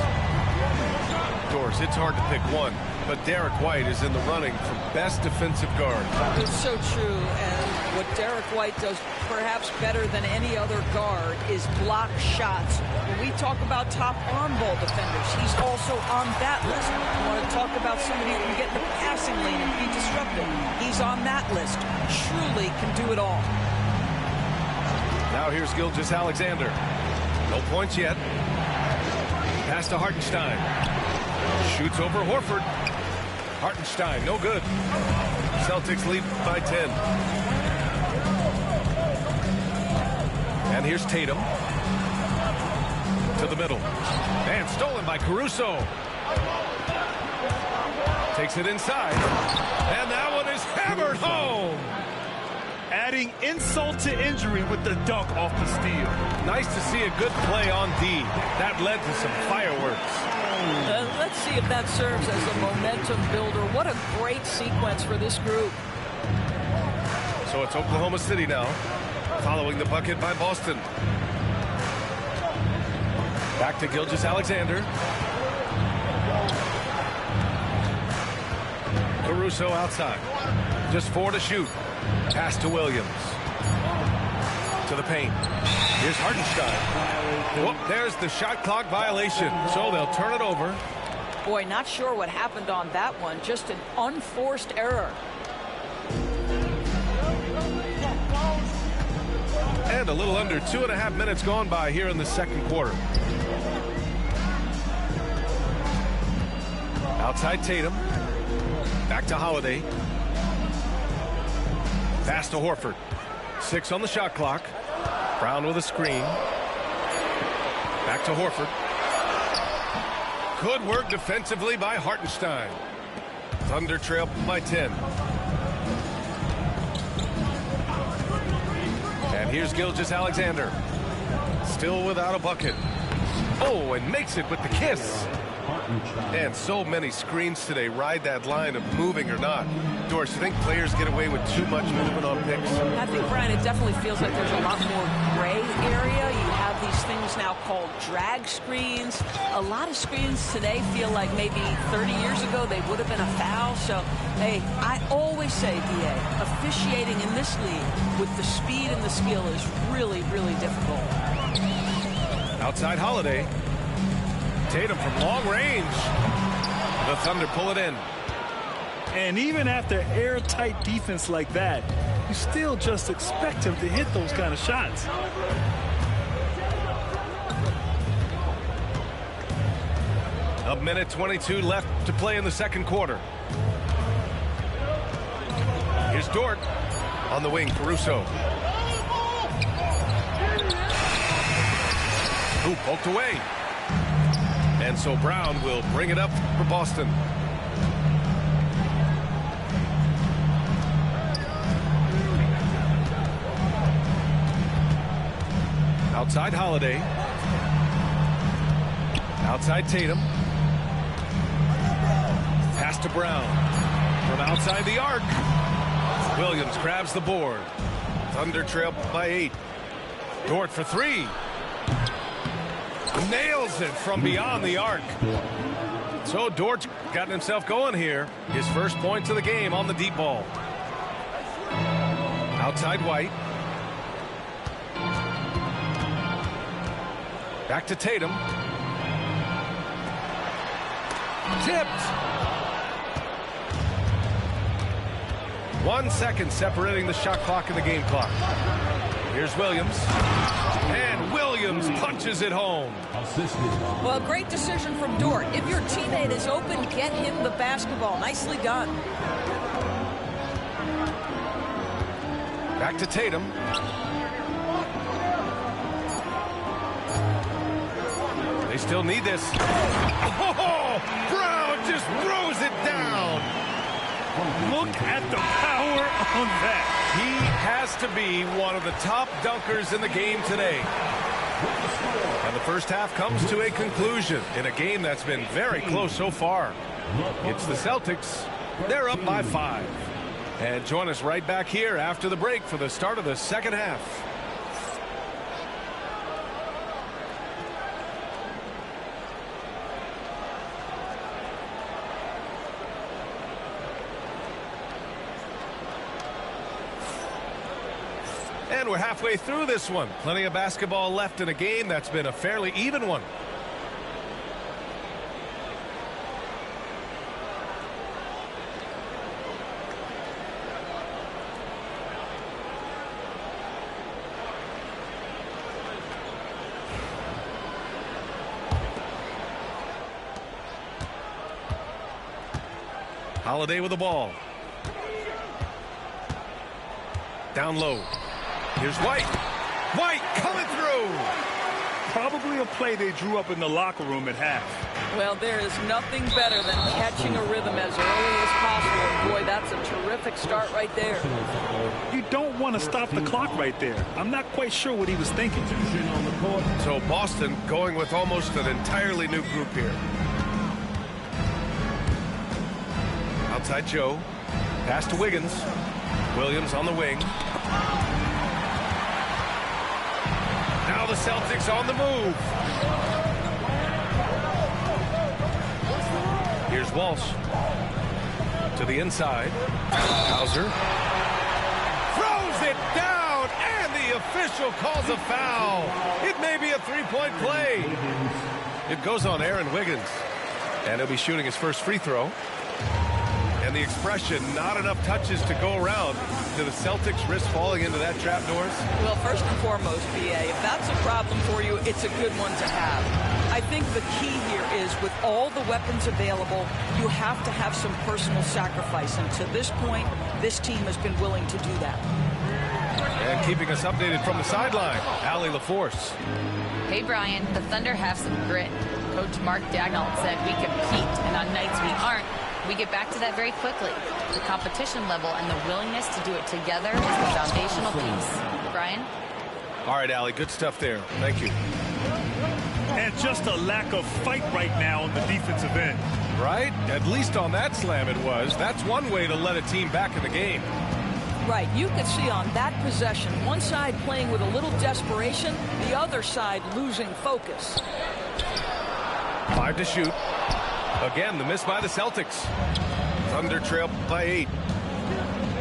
Doors, it's hard to pick one, but Derek White is in the running for best defensive guard. It's so true, and what Derek White does perhaps better than any other guard is block shots. When we talk about top arm ball defenders, he's also on that list. You want to talk about somebody who can get in the passing lane and be disruptive. He's on that list. Truly can do it all. Now here's Gilgeous-Alexander. No points yet. Pass to Hartenstein. Shoots over Horford. Hartenstein, no good. Celtics lead by 10. And here's Tatum. To the middle. And stolen by Caruso. Takes it inside. And that one is hammered home. Adding insult to injury with the dunk off the steal. Nice to see a good play on D. That led to some fireworks. Let's see if that serves as a momentum builder. What a great sequence for this group. So it's Oklahoma City now, following the bucket by Boston. Back to Gilgeous-Alexander. Caruso outside. Just 4 to shoot. Pass to Williams. To the paint. Here's Hartenstein. Whoop, there's the shot clock violation. So they'll turn it over. Boy, not sure what happened on that one. Just an unforced error. And a little under 2.5 minutes gone by here in the second quarter. Outside Tatum. Back to Holiday. Pass to Horford. 6 on the shot clock. Brown with a screen. Back to Horford. Good work defensively by Hartenstein. Thunder trail by 10. And here's Gilgeous-Alexander. Still without a bucket. Oh, and makes it with the kiss. And so many screens today ride that line of moving or not. Doris, you think players get away with too much movement on picks? I think, Brian, it definitely feels like there's a lot more gray area. You have these things now called drag screens. A lot of screens today feel like maybe 30 years ago they would have been a foul. So, hey, I always say, D.A., officiating in this league with the speed and the skill is really, really difficult. Outside Holiday. Tatum from long range. The Thunder pull it in. And even after airtight defense like that, you still just expect him to hit those kind of shots. A minute 22 left to play in the second quarter. Here's Dort on the wing. Caruso. Ooh, poked away. And so Brown will bring it up for Boston. Outside Holiday. Outside Tatum. Pass to Brown. From outside the arc. Williams grabs the board. Thunder trail by 8. Dort for 3. Nails it from beyond the arc. So Dort's gotten himself going here. His first points of the game on the deep ball. Outside White. Back to Tatum. Tipped. 1 second separating the shot clock and the game clock. Here's Williams. And Williams punches it home. Well, great decision from Dort. If your teammate is open, get him the basketball. Nicely done. Back to They still need this. Oh, Brown just throws it down. Look at the power on that. He has to be one of the top dunkers in the game today. And the first half comes to a conclusion in a game that's been very close so far. It's the Celtics. They're up by 5. And join us right back here after the break for the start of the second half. And we're halfway through this one. Plenty of basketball left in a game that's been a fairly even one. Holiday with the ball. Down low. Here's White. White coming through. Probably a play they drew up in the locker room at half. Well, there is nothing better than catching a rhythm as early as possible. And boy, that's a terrific start right there. You don't want to stop the clock right there. I'm not quite sure what he was thinking. So Boston going with almost an entirely new group here. Outside Joe. Pass to Wiggins. Williams on the wing. Now the Celtics on the move. Here's Walsh. To the inside. Hauser. Throws it down, and the official calls a foul. It may be a three-point play. It goes on Aaron Wiggins. And he'll be shooting his first free throw. And the expression, not enough touches to go around. Do the Celtics risk falling into that trap, Doris? Well, first and foremost, BA, if that's a problem for you, it's a good one to have. I think the key here is with all the weapons available, you have to have some personal sacrifice. And to this point, this team has been willing to do that. And keeping us updated from the sideline, Allie LaForce. Hey, Brian, the Thunder have some grit. Coach Mark Dagnall said we compete, and on nights we aren't, we get back to that very quickly. The competition level and the willingness to do it together is the foundational piece. Brian? All right, Allie, good stuff there. Thank you. And just a lack of fight right now on the defensive end. Right? At least on that slam it was. That's one way to let a team back in the game. Right. You could see on that possession, one side playing with a little desperation, the other side losing focus. 5 to shoot. Again, the miss by the Celtics. Thunder trail by 8.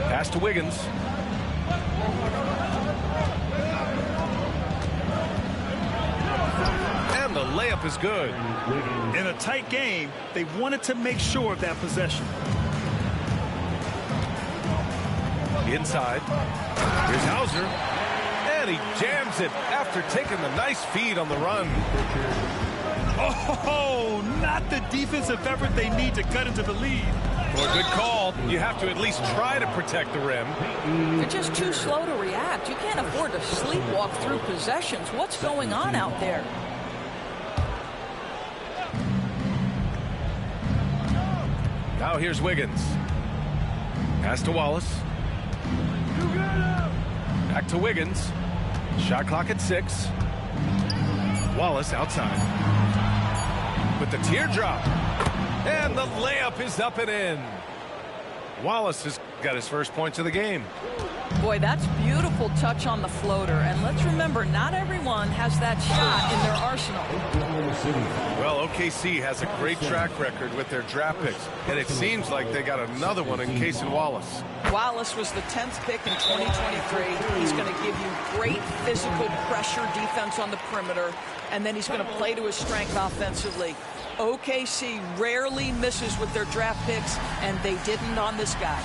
Pass to Wiggins. And the layup is good. In a tight game, they wanted to make sure of that possession. Inside. Here's Hauser. And he jams it after taking the nice feed on the run. Oh, not the defensive effort they need to cut into the lead. Well, good call. You have to at least try to protect the rim. They're just too slow to react. You can't afford to sleepwalk through possessions. What's going on out there? Now here's Wiggins. Pass to Wallace. Back to Wiggins. Shot clock at 6. Wallace outside. With the teardrop. And the layup is up and in. Wallace has got his first points of the game. Boy, that's beautiful touch on the floater. And let's remember, not everyone has that shot in their arsenal. Well, OKC has a great track record with their draft picks. And it seems like they got another one in Cason Wallace. Wallace was the 10th pick in 2023. He's going to give you great physical pressure defense on the perimeter. And then he's going to play to his strength offensively. OKC rarely misses with their draft picks, and they didn't on this guy.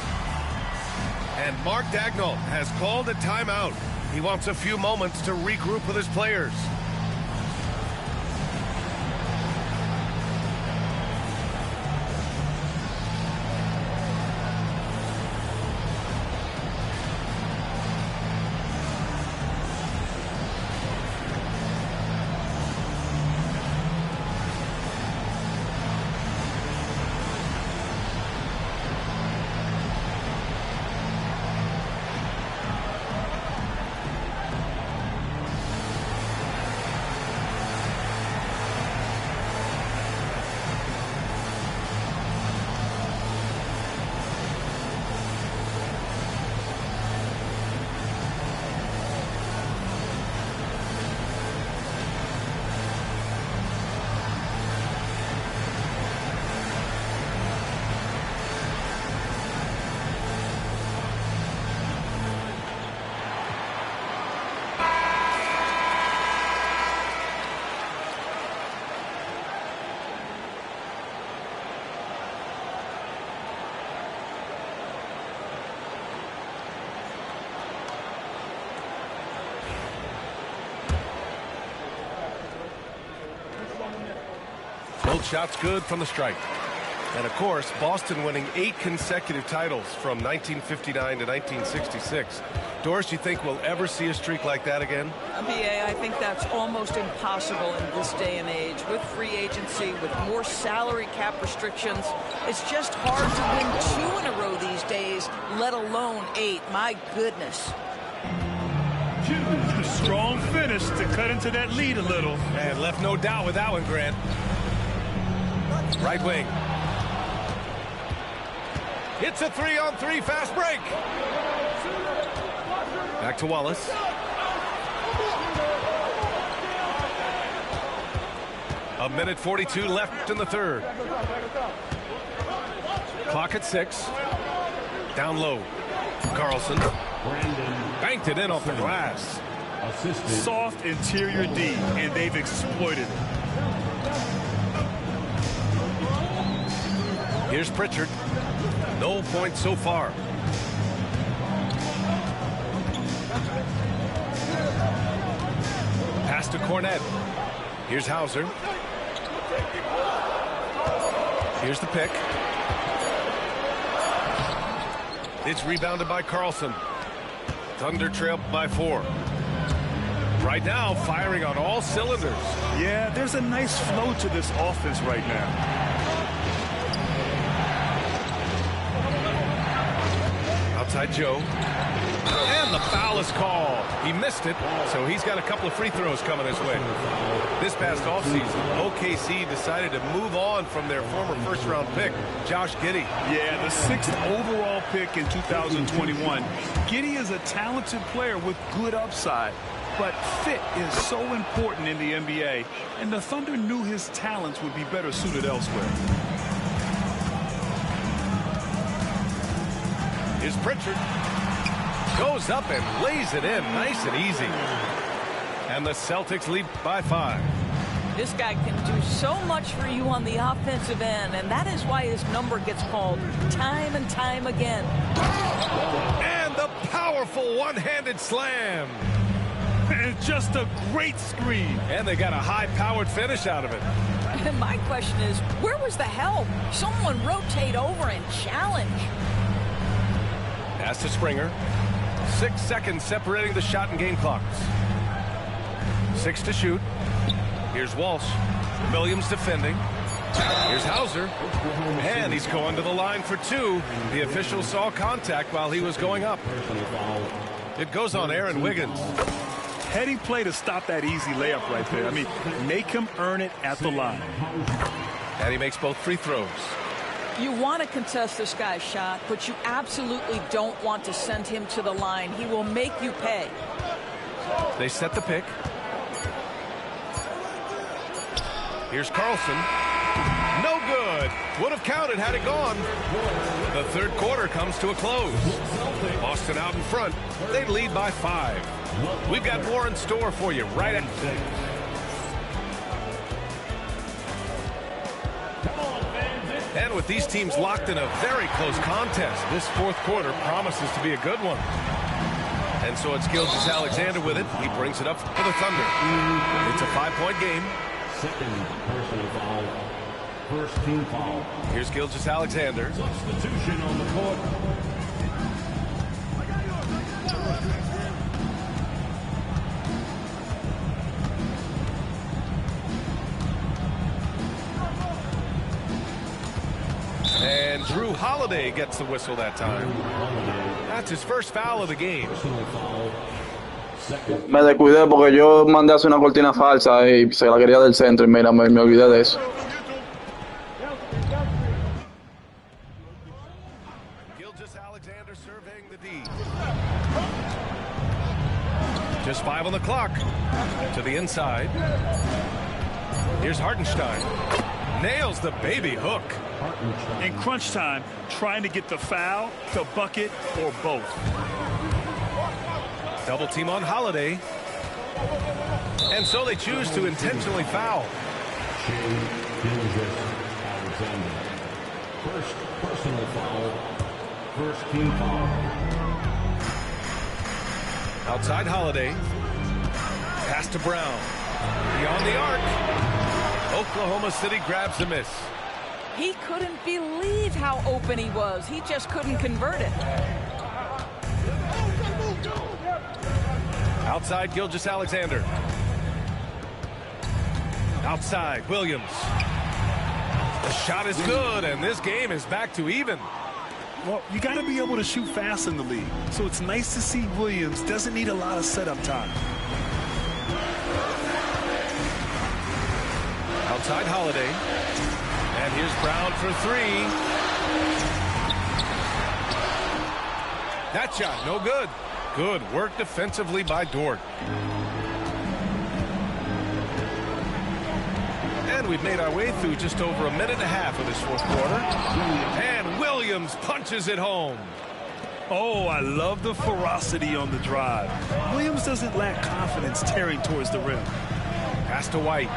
And Mark Dagnall has called a timeout. He wants a few moments to regroup with his players. Both shots good from the stripe. And, of course, Boston winning 8 consecutive titles from 1959 to 1966. Doris, you think we'll ever see a streak like that again? BA, I think that's almost impossible in this day and age. With free agency, with more salary cap restrictions, it's just hard to win 2 in a row these days, let alone 8. My goodness. Strong finish to cut into that lead a little. And left no doubt with that one, Grant. Right wing. It's a 3-on-3 fast break. Back to Wallace. A minute 42 left in the third. Clock at 6. Down low. Carlson. Banked it in off the glass. Soft interior D, and they've exploited it. Here's Pritchard. No points so far. Pass to Cornette. Here's Hauser. Here's the pick. It's rebounded by Carlson. Thunder trail by 4. Right now, firing on all cylinders. Yeah, there's a nice flow to this offense right now. Outside Joe. And the foul is called. He missed it, so he's got a couple of free throws coming his way. This past offseason, OKC decided to move on from their former first-round pick, Josh Giddey. Yeah, the 6th overall pick in 2021. Giddey is a talented player with good upside, but fit is so important in the NBA, and the Thunder knew his talents would be better suited elsewhere. Here's Pritchard. Goes up and lays it in nice and easy. And the Celtics lead by 5. This guy can do so much for you on the offensive end, and that is why his number gets called time and time again. And the powerful one-handed slam. And just a great screen. And they got a high-powered finish out of it. And my question is, where was the help? Someone rotate over and challenge. Pass to Springer. 6 seconds separating the shot and game clocks. 6 to shoot. Here's Walsh. Williams defending. Here's Hauser. And he's going to the line for 2. The official saw contact while he was going up. It goes on Aaron Wiggins. Heady play to stop that easy layup right there. I mean, make him earn it at the line. And he makes both free throws. You want to contest this guy's shot, but you absolutely don't want to send him to the line. He will make you pay. They set the pick. Here's Carlson. No good. Would have counted had it gone. The third quarter comes to a close. Boston out in front. They lead by 5. We've got more in store for you right after. And with these teams locked in a very close contest, this fourth quarter promises to be a good one. And so it's Gilgeous-Alexander with it. He brings it up for the Thunder. It's a 5-point game. Second personal foul. First team foul. Here's Gilgeous-Alexander. Substitution on the court. And Drew Holiday gets the whistle that time. That's his first foul of the game. Me descuidé porque yo mandé a hacer una cortina falsa y se la quería del centro y mira, me olvidé de eso. Gilgeous-Alexander surveying the D. Just 5 on the clock. To the inside. Here's Hartenstein. Nails the baby hook. In crunch time, trying to get the foul, the bucket, or both. Double team on Holiday. And so they choose to intentionally foul. First personal foul. First team foul. Outside Holiday. Pass to Brown. Beyond the arc. Oklahoma City grabs the miss. He couldn't believe how open he was. He just couldn't convert it. Outside, Gilgeous-Alexander. Outside, Williams. The shot is good, and this game is back to even. Well, you got to be able to shoot fast in the league, so it's nice to see Williams doesn't need a lot of setup time. Outside Holiday. And here's Brown for three. That shot, no good. Good work defensively by Dort. And we've made our way through just over a minute and a half of this fourth quarter. And Williams punches it home. Oh, I love the ferocity on the drive. Williams doesn't lack confidence tearing towards the rim. Pass to White.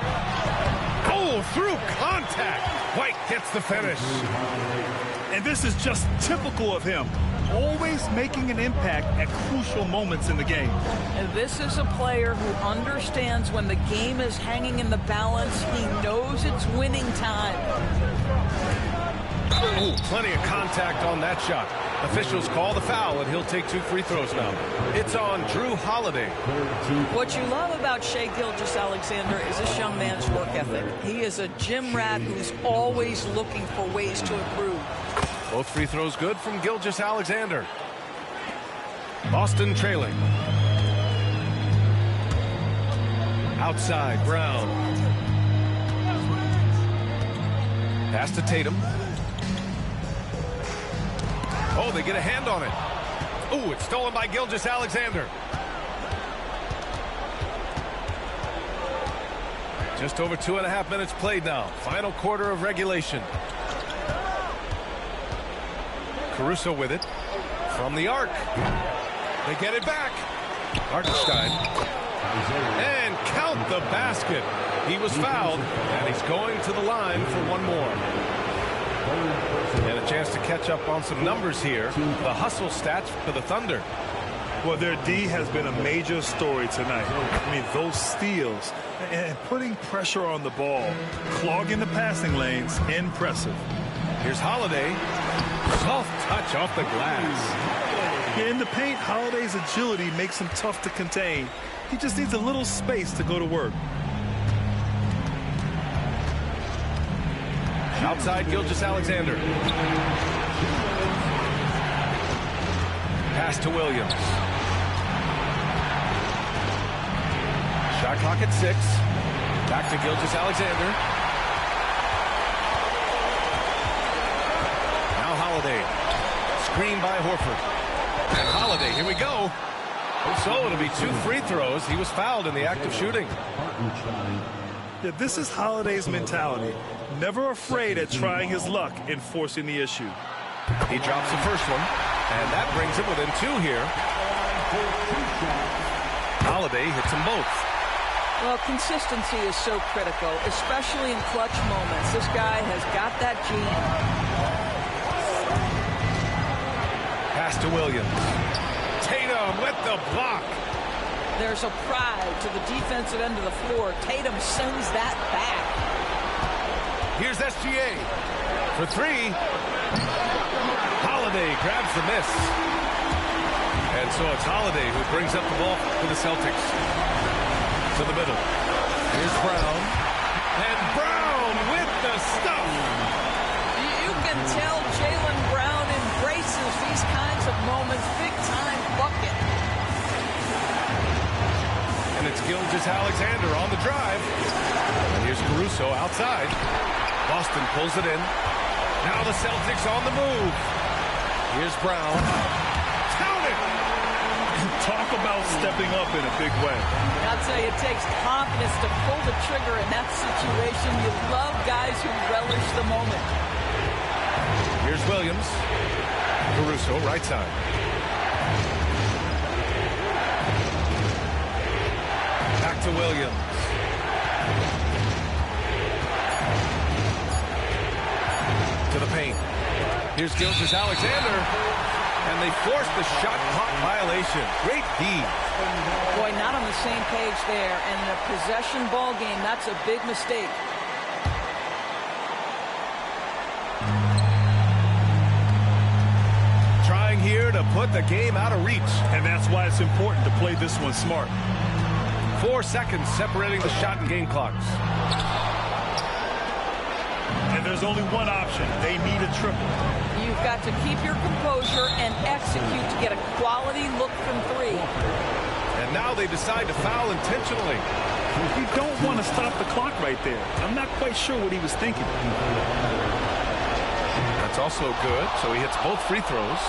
Oh, through contact. White gets the finish. And this is just typical of him. Always making an impact at crucial moments in the game. And this is a player who understands when the game is hanging in the balance. He knows it's winning time. Ooh, plenty of contact on that shot. Officials call the foul, and he'll take 2 free throws now. It's on Drew Holiday. What you love about Shai Gilgeous-Alexander is this young man's work ethic. He is a gym rat who's always looking for ways to improve. Both free throws good from Gilgeous-Alexander. Boston trailing. Outside, Brown. Pass to Tatum. Oh, they get a hand on it. Oh, it's stolen by Gilgeous-Alexander. Just over 2.5 minutes played now. Final quarter of regulation. Caruso with it. From the arc. They get it back. Hartenstein. And count the basket. He was fouled, and he's going to the line for one more. And a chance to catch up on some numbers here. The hustle stats for the Thunder. Well, their D has been a major story tonight. I mean, those steals and putting pressure on the ball, clogging the passing lanes, impressive. Here's Holiday. Soft touch off the glass. In the paint, Holiday's agility makes him tough to contain. He just needs a little space to go to work. Outside, Gilgeous-Alexander. Pass to Williams. Shot clock at 6. Back to Gilgeous-Alexander. Now Holiday. Screen by Horford. And Holiday, here we go. So it'll be 2 free throws. He was fouled in the act of shooting. Yeah, this is Holiday's mentality. Never afraid at trying his luck in forcing the issue. He drops the first one, and that brings him within 2 here. Holiday hits them both. Well, consistency is so critical, especially in clutch moments. This guy has got that gene. Pass to Williams. Tatum with the block. There's a pride to the defensive end of the floor. Tatum sends that back. Here's SGA for 3. Holiday grabs the miss. And so it's Holiday who brings up the ball for the Celtics. To the middle. Here's Brown. And Brown with the stuff. You can tell Jaylen Brown embraces these kinds of moments. Big time bucket. And it's Gilgeous-Alexander on the drive. And here's Caruso outside. Boston pulls it in. Now the Celtics on the move. Here's Brown. Count it! Talk about stepping up in a big way. I'll tell you, it takes confidence to pull the trigger in that situation. You love guys who relish the moment. Here's Williams. Caruso, right side. Back to Williams. To the paint. Here's Gilgeous-Alexander. And they force the shot clock violation. Great D. Boy, not on the same page there. And the possession ball game, that's a big mistake. put the game out of reach. And that's why it's important to play this one smart. 4 seconds separating the shot and game clocks. And there's only one option. They need a triple. You've got to keep your composure and execute to get a quality look from 3. And now they decide to foul intentionally. You don't want to stop the clock right there. I'm not quite sure what he was thinking. That's also good, so he hits both free throws.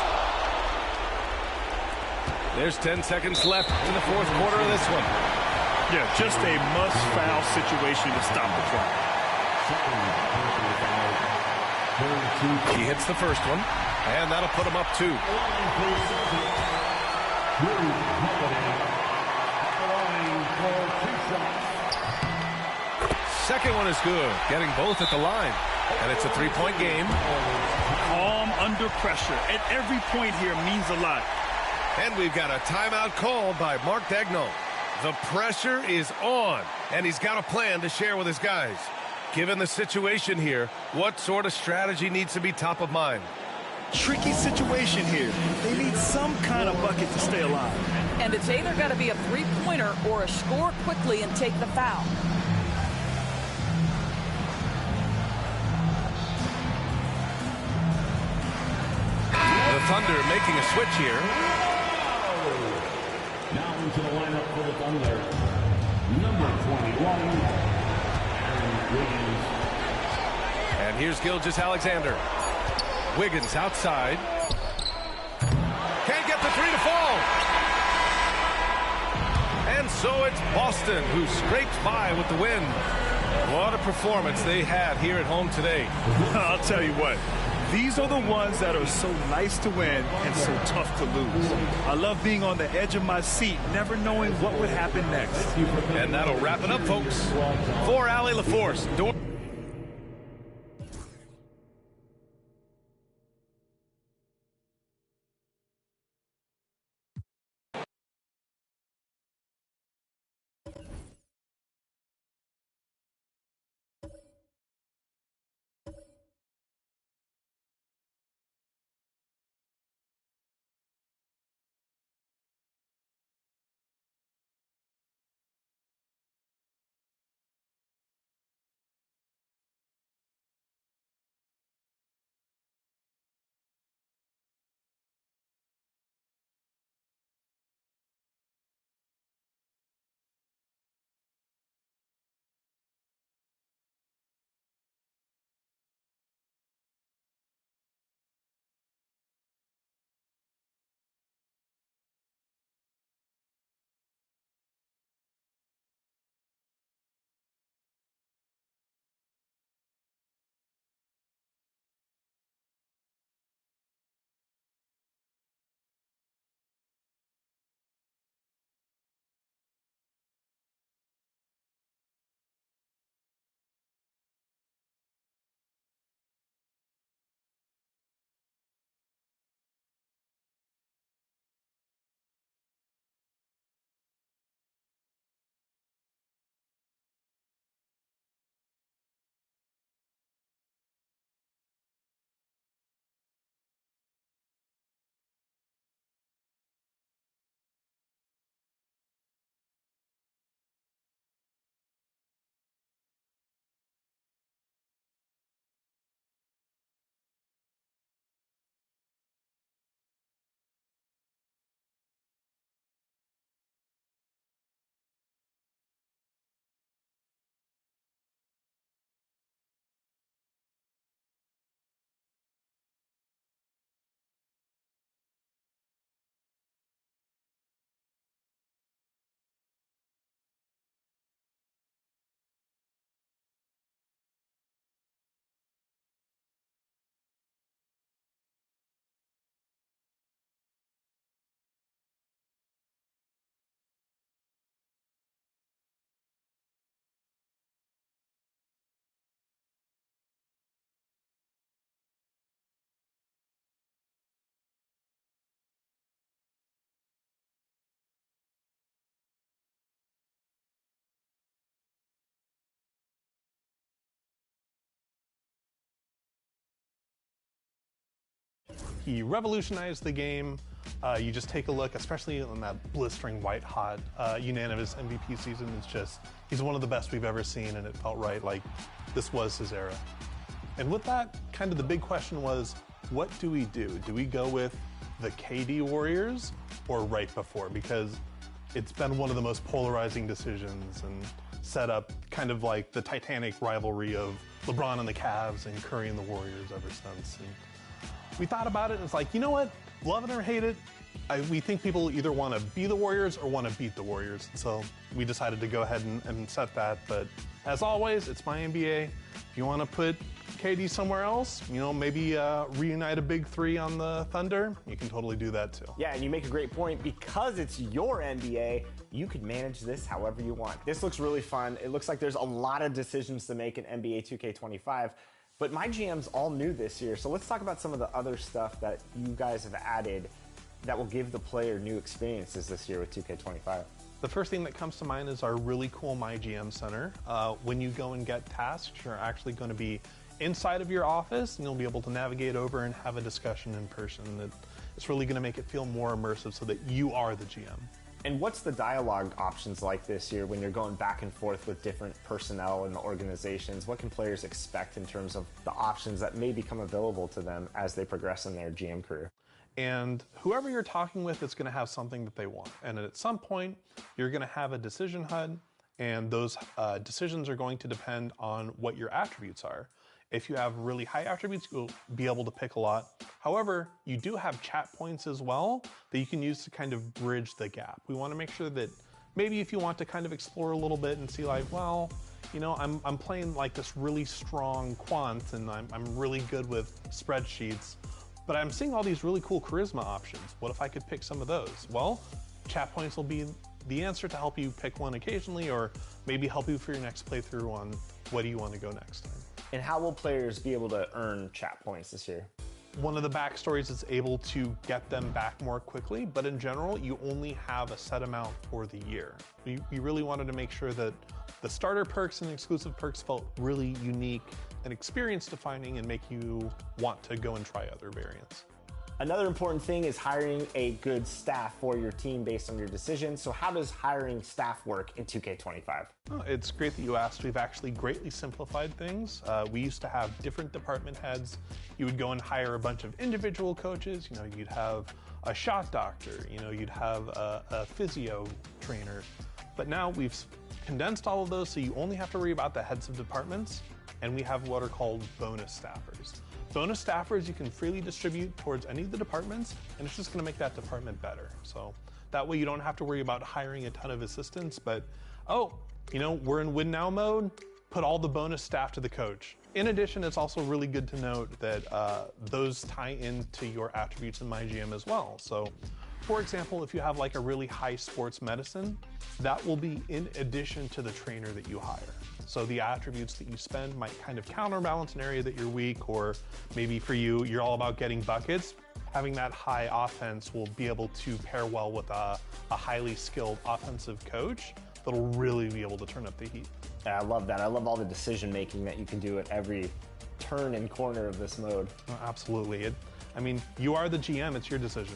There's 10 seconds left in the fourth quarter of this one. Yeah, just a must-foul situation to stop the clock. He hits the first one, and that'll put him up 2. Second one is good, getting both at the line. And it's a 3-point game. Calm under pressure. And every point here means a lot. And we've got a timeout called by Mark Daigneault. The pressure is on, and he's got a plan to share with his guys. Given the situation here, what sort of strategy needs to be top of mind? Tricky situation here. They need some kind of bucket to stay alive. And it's either got to be a 3-pointer or a score quickly and take the foul. The Thunder making a switch here. Now into the lineup for the Thunder, number 21, Aaron Wiggins. And here's Gilgeous-Alexander. Wiggins outside. Can't get the 3 to fall. And so it's Boston who scrapes by with the win. What a performance they had here at home today. I'll tell you what. These are the ones that are so nice to win and so tough to lose. I love being on the edge of my seat, never knowing what would happen next. And that'll wrap it up, folks. For Allie LaForce. He revolutionized the game You just take a look, especially on that blistering white hot unanimous MVP season. It's just, he's one of the best we've ever seen, and it felt right, like this was his era. And with that, kind of the big question was, what do we do? Do we go with the KD Warriors or right before? Because it's been one of the most polarizing decisions and set up kind of like the Titanic rivalry of LeBron and the Cavs and Curry and the Warriors ever since. And we thought about it and it's like, you know what? Love it or hate it, we think people either want to be the Warriors or want to beat the Warriors. So we decided to go ahead and set that. But as always, it's my NBA. If you want to put KD somewhere else, you know, maybe reunite a big three on the Thunder, you can totally do that too. Yeah, and you make a great point. Because it's your NBA, you can manage this however you want. This looks really fun. It looks like there's a lot of decisions to make in NBA 2K25. But my GM's all new this year, so let's talk about some of the other stuff that you guys have added that will give the player new experiences this year with 2K25. The first thing that comes to mind is our really cool My GM Center. When you go and get tasks, you're actually going to be inside of your office, and you'll be able to navigate over and have a discussion in person. It's really going to make it feel more immersive so that you are the GM. And what's the dialogue options like this year when you're going back and forth with different personnel in the organizations? What can players expect in terms of the options that may become available to them as they progress in their GM career? And whoever you're talking with is going to have something that they want. And at some point, you're going to have a decision HUD, and those decisions are going to depend on what your attributes are. If you have really high attributes, you'll be able to pick a lot. However, you do have chat points as well that you can use to kind of bridge the gap. We want to make sure that maybe if you want to kind of explore a little bit and see like, well, you know, I'm playing like this really strong quant and I'm really good with spreadsheets, but I'm seeing all these really cool charisma options. What if I could pick some of those? Well, chat points will be the answer to help you pick one occasionally, or maybe help you for your next playthrough on what do you want to go next time. And how will players be able to earn chat points this year? One of the backstories is able to get them back more quickly, but in general, you only have a set amount for the year. We really wanted to make sure that the starter perks and exclusive perks felt really unique and experience defining and make you want to go and try other variants. Another important thing is hiring a good staff for your team based on your decisions. So how does hiring staff work in 2K25? Oh, it's great that you asked. We've actually greatly simplified things. We used to have different department heads. You would go and hire a bunch of individual coaches. You know, you'd have a shot doctor. You know, you'd have a physio trainer. But now we've condensed all of those, so you only have to worry about the heads of departments, and we have what are called bonus staffers. Bonus staffers you can freely distribute towards any of the departments, and it's just going to make that department better. So that way you don't have to worry about hiring a ton of assistants, but, oh, you know, we're in win now mode, put all the bonus staff to the coach. In addition, it's also really good to note that those tie into your attributes in MyGM as well. So, for example, if you have like a really high sports medicine, that will be in addition to the trainer that you hire. So the attributes that you spend might kind of counterbalance an area that you're weak, or maybe for you, you're all about getting buckets. Having that high offense will be able to pair well with a highly skilled offensive coach that'll really be able to turn up the heat. Yeah, I love that. I love all the decision making that you can do at every turn and corner of this mode. Oh, absolutely. I mean, you are the GM, it's your decision.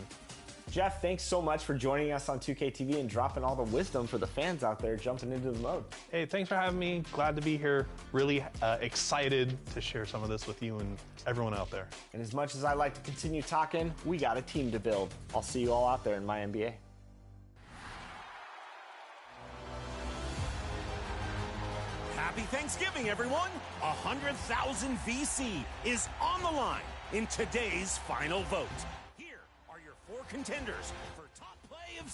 Jeff, thanks so much for joining us on 2K TV and dropping all the wisdom for the fans out there jumping into the mode. Hey, thanks for having me. Glad to be here. Really excited to share some of this with you and everyone out there. And as much as I like to continue talking, we got a team to build. I'll see you all out there in my NBA. Happy Thanksgiving, everyone! 100,000 VC is on the line in today's final vote. Here are your 4 contenders for top play of